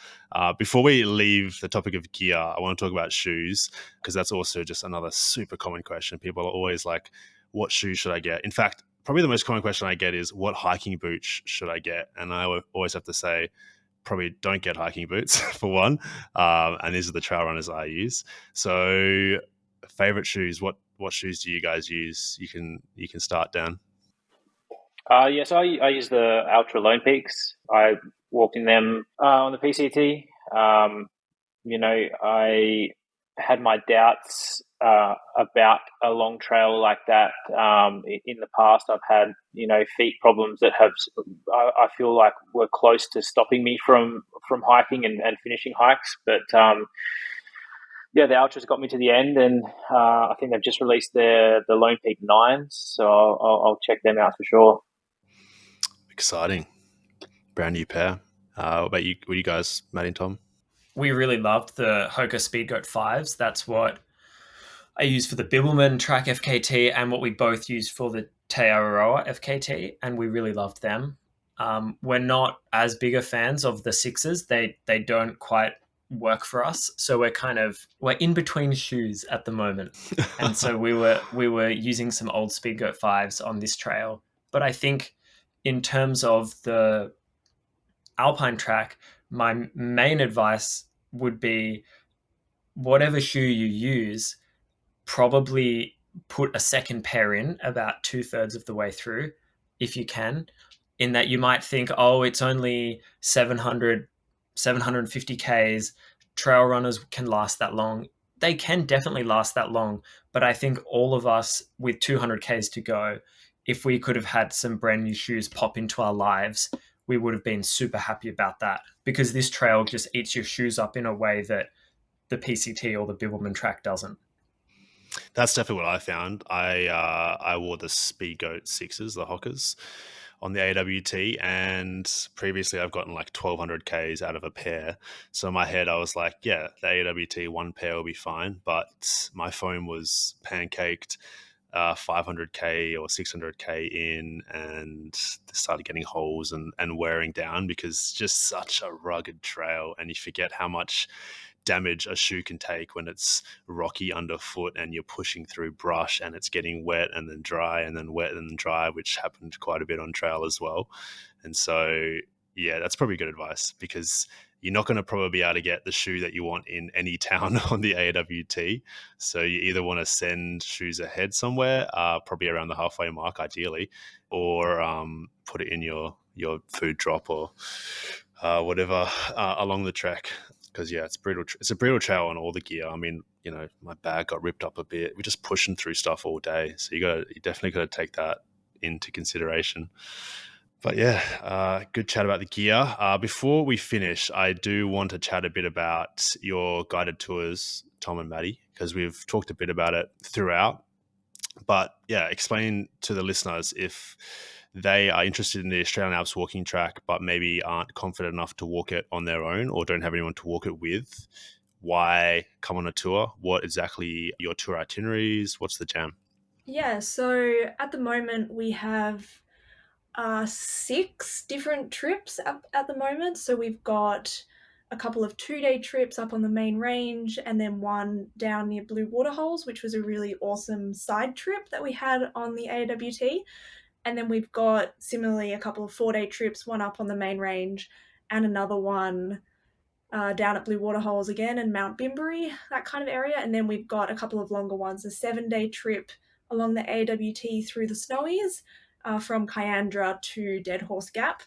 Before we leave the topic of gear, I want to talk about shoes, because that's also just another super common question. People are always like, what shoes should I get? In fact, probably the most common question I get is, what hiking boots should I get? And I always have to say, probably don't get hiking boots for one. And these are the trail runners I use. So favorite shoes, what shoes do you guys use? You can start, Dan. Yes, I use the Ultra Lone Peaks. I walked in them on the PCT. I had my doubts about a long trail like that. In the past, I've had feet problems that I feel like were close to stopping me from hiking and finishing hikes. But the Ultras got me to the end, and I think they've just released the Lone Peak 9s, so I'll check them out for sure. Exciting. Brand new pair. What about you? What you guys, Maddie and Tom? We really loved the Hoka Speedgoat 5s. That's what I use for the Bibbulmun Track FKT and what we both used for the Te Araroa FKT, and we really loved them. We're not as bigger fans of the 6s. They don't quite work for us, so we're in between shoes at the moment. And so we were using some old Speedgoat 5s on this trail. But I think in terms of the Alpine track, my main advice would be, whatever shoe you use, probably put a second pair in about 2/3 of the way through, if you can, in that you might think, oh, it's only 750 Ks, trail runners can last that long. They can definitely last that long, but I think all of us with 200 Ks to go, if we could have had some brand new shoes pop into our lives, we would have been super happy about that, because this trail just eats your shoes up in a way that the PCT or the Bibbulmun track doesn't. That's definitely what I found. I wore the Speedgoat 6s, the Hokas, on the AWT, and previously I've gotten like 1200 Ks out of a pair. So in my head, I was like, yeah, the AWT one pair will be fine. But my foam was pancaked 500K or 600K in, and started getting holes and wearing down, because it's just such a rugged trail, and you forget how much damage a shoe can take when it's rocky underfoot and you're pushing through brush and it's getting wet and then dry and then wet and then dry, which happened quite a bit on trail as well. And so, yeah, that's probably good advice, because you're not going to probably be able to get the shoe that you want in any town on the AWT. So you either want to send shoes ahead somewhere, probably around the halfway mark, ideally, or put it in your food drop or whatever along the trek. Because yeah, it's brutal. It's a brutal trail on all the gear. I mean, my bag got ripped up a bit. We're just pushing through stuff all day, so you definitely got to take that into consideration. But yeah, good chat about the gear. Before we finish, I do want to chat a bit about your guided tours, Tom and Maddie, because we've talked a bit about it throughout. But yeah, explain to the listeners, if they are interested in the Australian Alps Walking Track but maybe aren't confident enough to walk it on their own or don't have anyone to walk it with, why come on a tour? What exactly your tour itineraries? What's the jam? Yeah, so at the moment we have 6 different trips up at the moment. So we've got a couple of 2-day trips up on the main range, and then one down near Blue Waterholes, which was a really awesome side trip that we had on the AWT. And then we've got similarly a couple of 4-day trips, one up on the main range and another one down at Blue Waterholes again and Mount Bimbury, that kind of area. And then we've got a couple of longer ones, a 7-day trip along the AWT through the Snowies from Kyandra to Dead Horse Gap.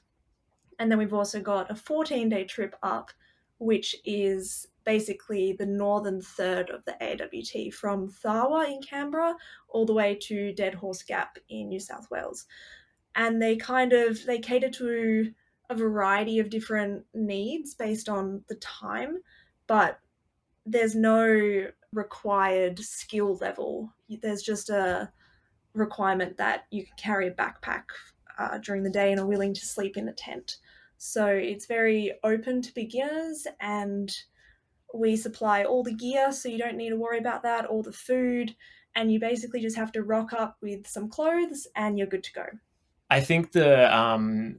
And then we've also got a 14-day trip up, which is basically the northern third of the AWT from Tharwa in Canberra all the way to Dead Horse Gap in New South Wales. And they cater to a variety of different needs based on the time, but there's no required skill level. There's just a requirement that you can carry a backpack during the day and are willing to sleep in a tent. So it's very open to beginners, and we supply all the gear, so you don't need to worry about that, all the food, and you basically just have to rock up with some clothes and you're good to go. I think the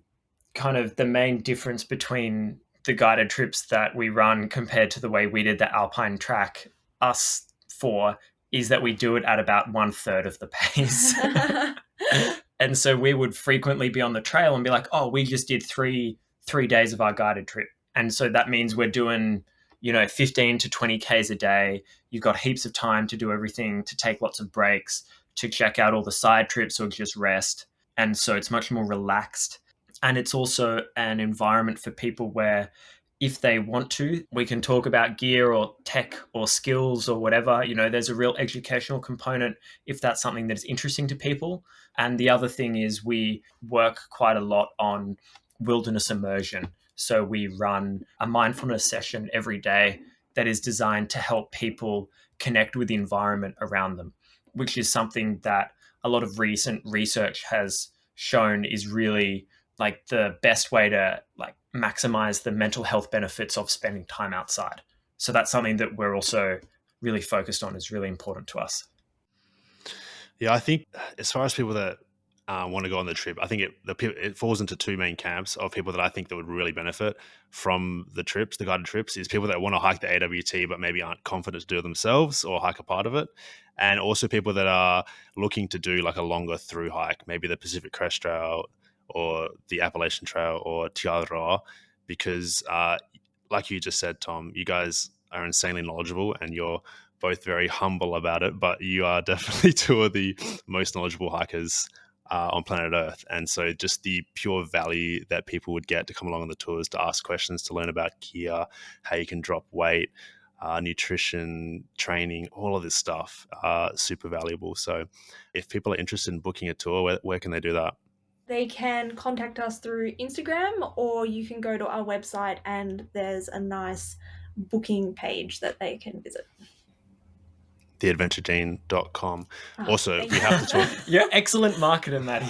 kind of the main difference between the guided trips that we run compared to the way we did the Alpine track, us four, is that we do it at about 1/3 of the pace. And so we would frequently be on the trail and be like, oh, we just did three days of our guided trip. And so that means we're doing, 15 to 20 Ks a day. You've got heaps of time to do everything, to take lots of breaks, to check out all the side trips or just rest. And so it's much more relaxed. And it's also an environment for people where if they want to, we can talk about gear or tech or skills or whatever. There's a real educational component if that's something that is interesting to people. And the other thing is we work quite a lot on wilderness immersion. So we run a mindfulness session every day that is designed to help people connect with the environment around them, which is something that a lot of recent research has shown is really like the best way to like maximize the mental health benefits of spending time outside. So that's something that we're also really focused on, is really important to us. Yeah, I think as far as people that want to go on the trip, I think it falls into two main camps of people that I think that would really benefit from the trips, the guided trips, is people that want to hike the AWT but maybe aren't confident to do it themselves or hike a part of it. And also people that are looking to do like a longer through hike, maybe the Pacific Crest Trail or the Appalachian Trail or Te Aroha, because like you just said, Tom, you guys are insanely knowledgeable and you're both very humble about it, but you are definitely two of the most knowledgeable hikers on planet Earth. And so just the pure value that people would get to come along on the tours, to ask questions, to learn about gear, how you can drop weight, nutrition, training, all of this stuff, super valuable. So if people are interested in booking a tour, where can they do that? They can contact us through Instagram, or you can go to our website and there's a nice booking page that they can visit. theadventuregene.com. Oh, Also, we have to talk. You're excellent marketer, Maddie.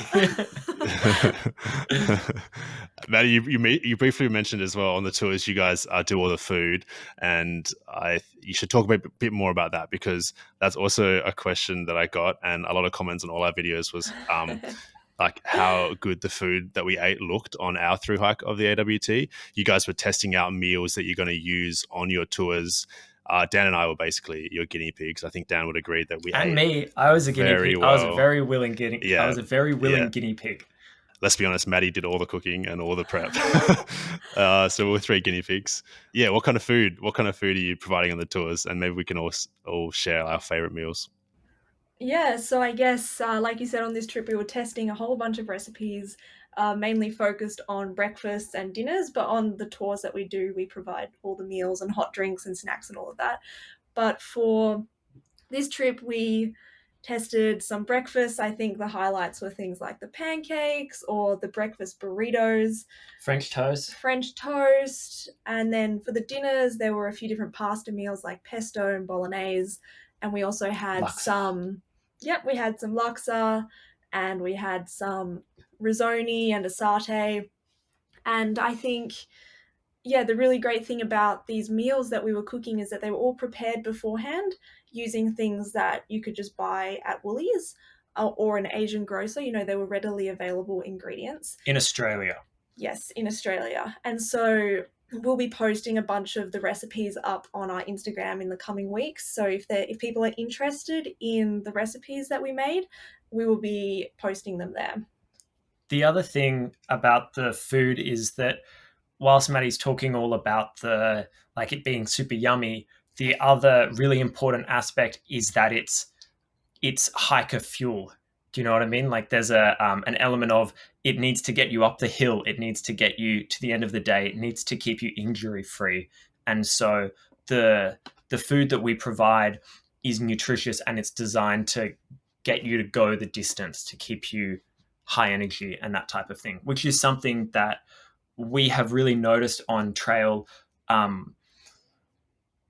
Maddie, you briefly mentioned as well on the tours you guys do all the food, and you should talk a bit more about that, because that's also a question that I got, and a lot of comments on all our videos was like how good the food that we ate looked on our through hike of the AWT. You guys were testing out meals that you're going to use on your tours. Dan and I were basically your guinea pigs. I think Dan would agree that we and ate me, I was a guinea pig. well. I was a very willing guinea. Yeah, I was a very willing guinea pig. Let's be honest, Maddie did all the cooking and all the prep. So we're three guinea pigs. Yeah, what kind of food are you providing on the tours? And maybe we can all share our favorite meals. Yeah, so I guess, like you said, on this trip, we were testing a whole bunch of recipes, mainly focused on breakfasts and dinners, but on the tours that we do, we provide all the meals and hot drinks and snacks and all of that. But for this trip, we tested some breakfasts. I think the highlights were things like the pancakes or the breakfast burritos, French toast. And then for the dinners, there were a few different pasta meals like pesto and bolognese. And we also had we had some laksa, and we had some risotto and a satay. And I think, the really great thing about these meals that we were cooking is that they were all prepared beforehand using things that you could just buy at Woolies or an Asian grocer. They were readily available ingredients. In Australia. Yes, in Australia. And so we'll be posting a bunch of the recipes up on our Instagram in the coming weeks. So if people are interested in the recipes that we made, we will be posting them there. The other thing about the food is that whilst Maddie's talking all about it being super yummy, the other really important aspect is that it's hiker fuel. Do you know what I mean? Like there's an element of it needs to get you up the hill. It needs to get you to the end of the day. It needs to keep you injury free. And so the food that we provide is nutritious, and it's designed to get you to go the distance, to keep you high energy and that type of thing, which is something that we have really noticed on trail,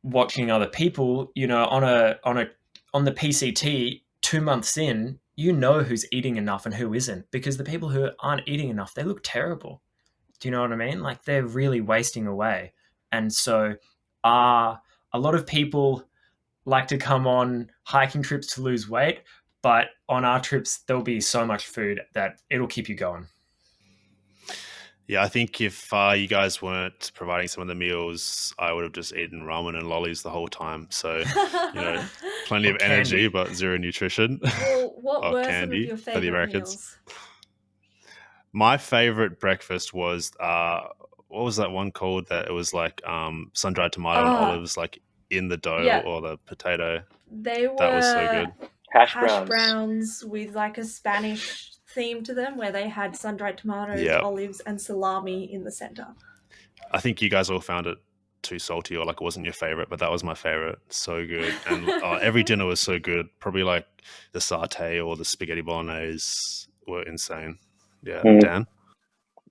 watching other people, on the PCT 2 months in, who's eating enough and who isn't, because the people who aren't eating enough, they look terrible. Do you know what I mean? Like they're really wasting away. And so a lot of people like to come on hiking trips to lose weight, But on our trips, there'll be so much food that it'll keep you going. Yeah, I think if you guys weren't providing some of the meals, I would have just eaten ramen and lollies the whole time. So, plenty of energy, but zero nutrition. Well, what were some of candy your for the favorite Americans. meals? My favorite breakfast was what was that one called? That it was like sun-dried tomato and olives, like in the dough or the potato. They were That was so good. Hash browns with like a Spanish theme to them, where they had sun-dried tomatoes, olives, and salami in the center. I think you guys all found it too salty, or like it wasn't your favorite, but that was my favorite. So good. And every dinner was so good. Probably like the satay or the spaghetti bolognese were insane. Yeah. Dan?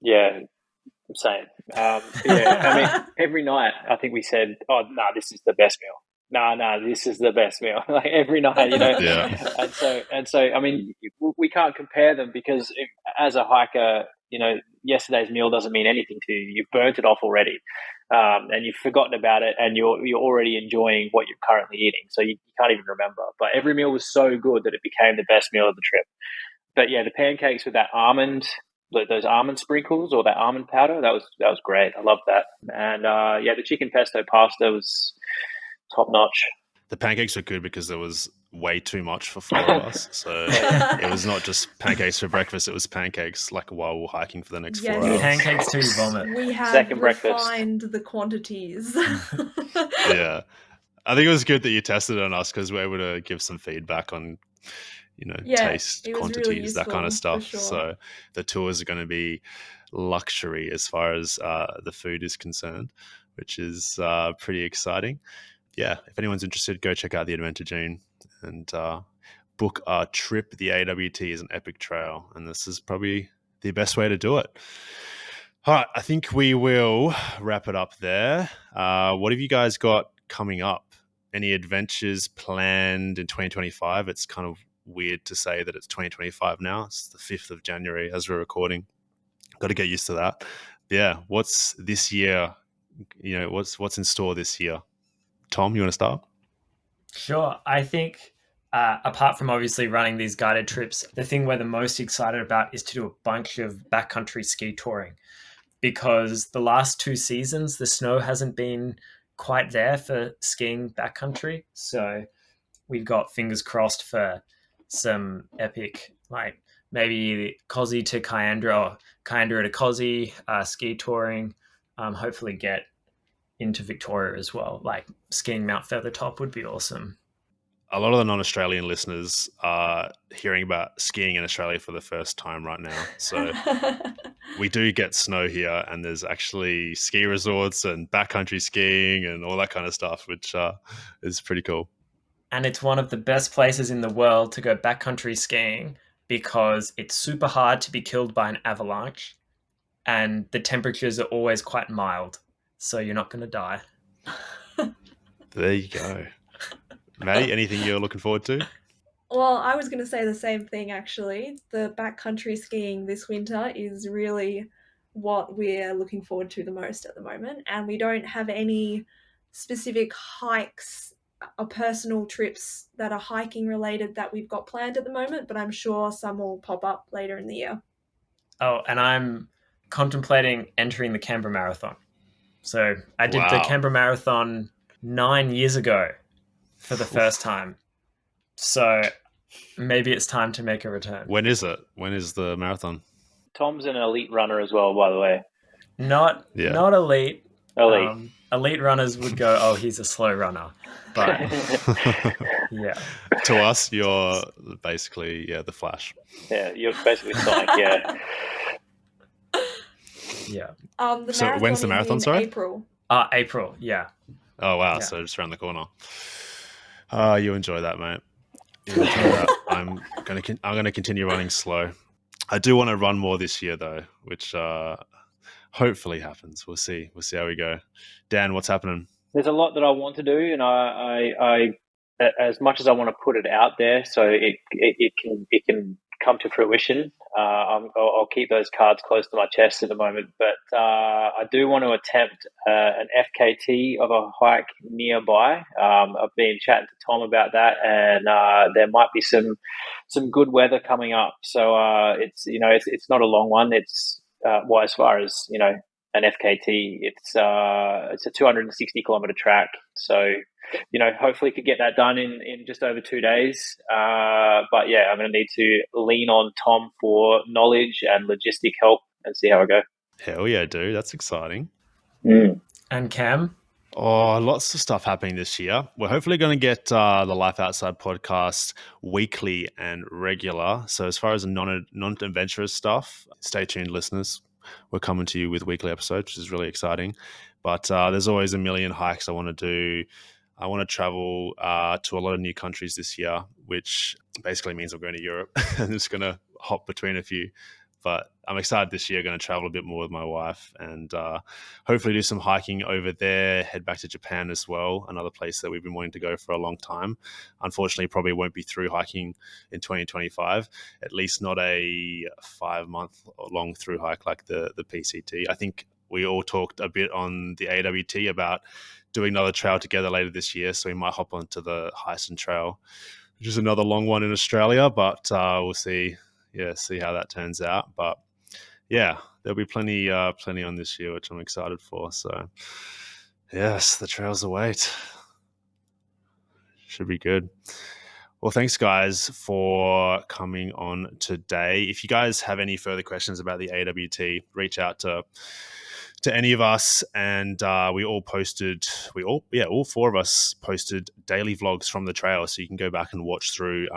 Yeah, same. I mean, every night I think we said, "Oh, no, this is the best meal. No, this is the best meal." Like every night, Yeah. And so, I mean, we can't compare them because as a hiker, yesterday's meal doesn't mean anything to you. You've burnt it off already, and you've forgotten about it, and you're already enjoying what you're currently eating. So you can't even remember. But every meal was so good that it became the best meal of the trip. But yeah, the pancakes with that those almond sprinkles or that almond powder, that was great. I love that. And the chicken pesto pasta was top notch. The pancakes were good because there was way too much for 4 of us. So it was not just pancakes for breakfast, it was pancakes like while we were hiking for the next 4 hours. Pancakes till you vomit. We have Second refined the quantities. Yeah. I think it was good that you tested on us because we were able to give some feedback on taste, quantities, really useful, that kind of stuff. Sure. So the tours are going to be luxury as far as the food is concerned, which is pretty exciting. Yeah, if anyone's interested, go check out the Adventure Gene and book a trip. The AAWT is an epic trail, and this is probably the best way to do it. All right, I think we will wrap it up there. What have you guys got coming up? Any adventures planned in 2025? It's kind of weird to say that it's 2025 now. It's the 5th of January as we're recording. Got to get used to that. Yeah, what's this year? What's in store this year? Tom, you want to start? Sure. I think apart from obviously running these guided trips, the thing we're the most excited about is to do a bunch of backcountry ski touring, because the last 2 seasons, the snow hasn't been quite there for skiing backcountry. So we've got fingers crossed for some epic, like maybe Cozy to Kiandra or Kiandra to Cozy ski touring. Hopefully get into Victoria as well. Like skiing Mount Feathertop would be awesome. A lot of the non-Australian listeners are hearing about skiing in Australia for the first time right now. So we do get snow here, and there's actually ski resorts and backcountry skiing and all that kind of stuff, which is pretty cool. And it's one of the best places in the world to go backcountry skiing because it's super hard to be killed by an avalanche, and the temperatures are always quite mild, so you're not going to die. There you go. Maddie, anything you're looking forward to? Well, I was going to say the same thing, actually. The backcountry skiing this winter is really what we're looking forward to the most at the moment. And we don't have any specific hikes or personal trips that are hiking related that we've got planned at the moment, but I'm sure some will pop up later in the year. Oh, and I'm contemplating entering the Canberra Marathon. So I did the Canberra Marathon 9 years ago for the first time. So maybe it's time to make a return. When is it? When is the marathon? Tom's an elite runner as well, by the way. Not elite. Elite runners would go, oh, he's a slow runner. But yeah. To us, you're basically, the Flash. Yeah, you're basically Sonic, yeah. Yeah. So when's the marathon, sorry? April. April, yeah. Oh, wow. Yeah. So just around the corner. You enjoy that, mate. You enjoy that. I'm gonna continue running slow. I do want to run more this year, though, which hopefully happens. We'll see. We'll see how we go. Dan, what's happening? There's a lot that I want to do, and I as much as I want to put it out there, so it can come to fruition. I'll keep those cards close to my chest at the moment, but I do want to attempt an FKT of a hike nearby. I've been chatting to Tom about that, and there might be some good weather coming up. So it's not a long one. It's as far as an FKT, it's a 260 kilometer track. So hopefully could get that done in just over 2 days. But yeah, I'm going to need to lean on Tom for knowledge and logistic help and see how I go. Hell yeah, dude. That's exciting. And Cam? Oh, lots of stuff happening this year. We're hopefully going to get the Life Outside podcast weekly and regular. So as far as non-adventurous stuff, stay tuned, listeners. We're coming to you with weekly episodes, which is really exciting. But there's always a million hikes I want to do. I want to travel to a lot of new countries this year, which basically means I'm going to Europe. I'm just going to hop between a few. But I'm excited this year, going to travel a bit more with my wife and hopefully do some hiking over there, head back to Japan as well, another place that we've been wanting to go for a long time. Unfortunately, probably won't be through hiking in 2025, at least not a 5-month long through hike like the PCT. I think we all talked a bit on the AAWT about doing another trail together later this year, so we might hop onto the Hyson Trail, which is another long one in Australia, but we'll see how that turns out. But yeah, there'll be plenty on this year, which I'm excited for. So yes, the trails await. Should be good. Well, thanks guys for coming on today. If you guys have any further questions about the AWT, reach out to any of us, and all 4 of us posted daily vlogs from the trail, so you can go back and watch through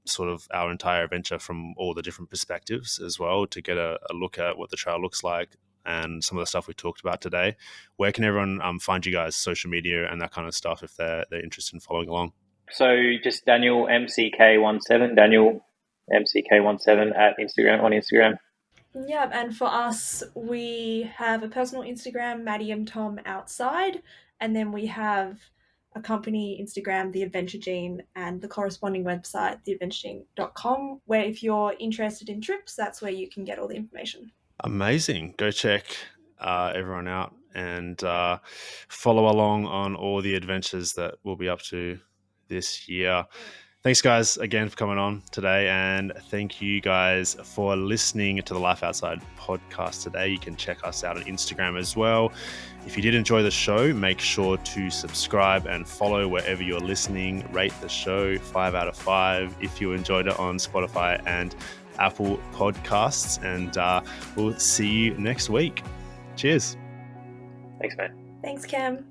sort of our entire adventure from all the different perspectives as well, to get a look at what the trail looks like and some of the stuff we talked about today. Where can everyone find you guys, social media and that kind of stuff, if they're interested in following along? So just Daniel MCK17, Daniel MCK17 on Instagram. Yeah, and for us, we have a personal Instagram, Maddie and Tom Outside, and then we have a company Instagram, The Adventure Gene, and the corresponding website, theadventuregene.com, where if you're interested in trips, that's where you can get all the information. Amazing. Go check everyone out and follow along on all the adventures that we'll be up to this year. Thanks, guys, again for coming on today, and thank you guys for listening to the Life Outside podcast today. You can check us out on Instagram as well. If you did enjoy the show, make sure to subscribe and follow wherever you're listening. Rate the show 5 out of 5 if you enjoyed it on Spotify and Apple Podcasts, and we'll see you next week. Cheers. Thanks, man. Thanks, Cam.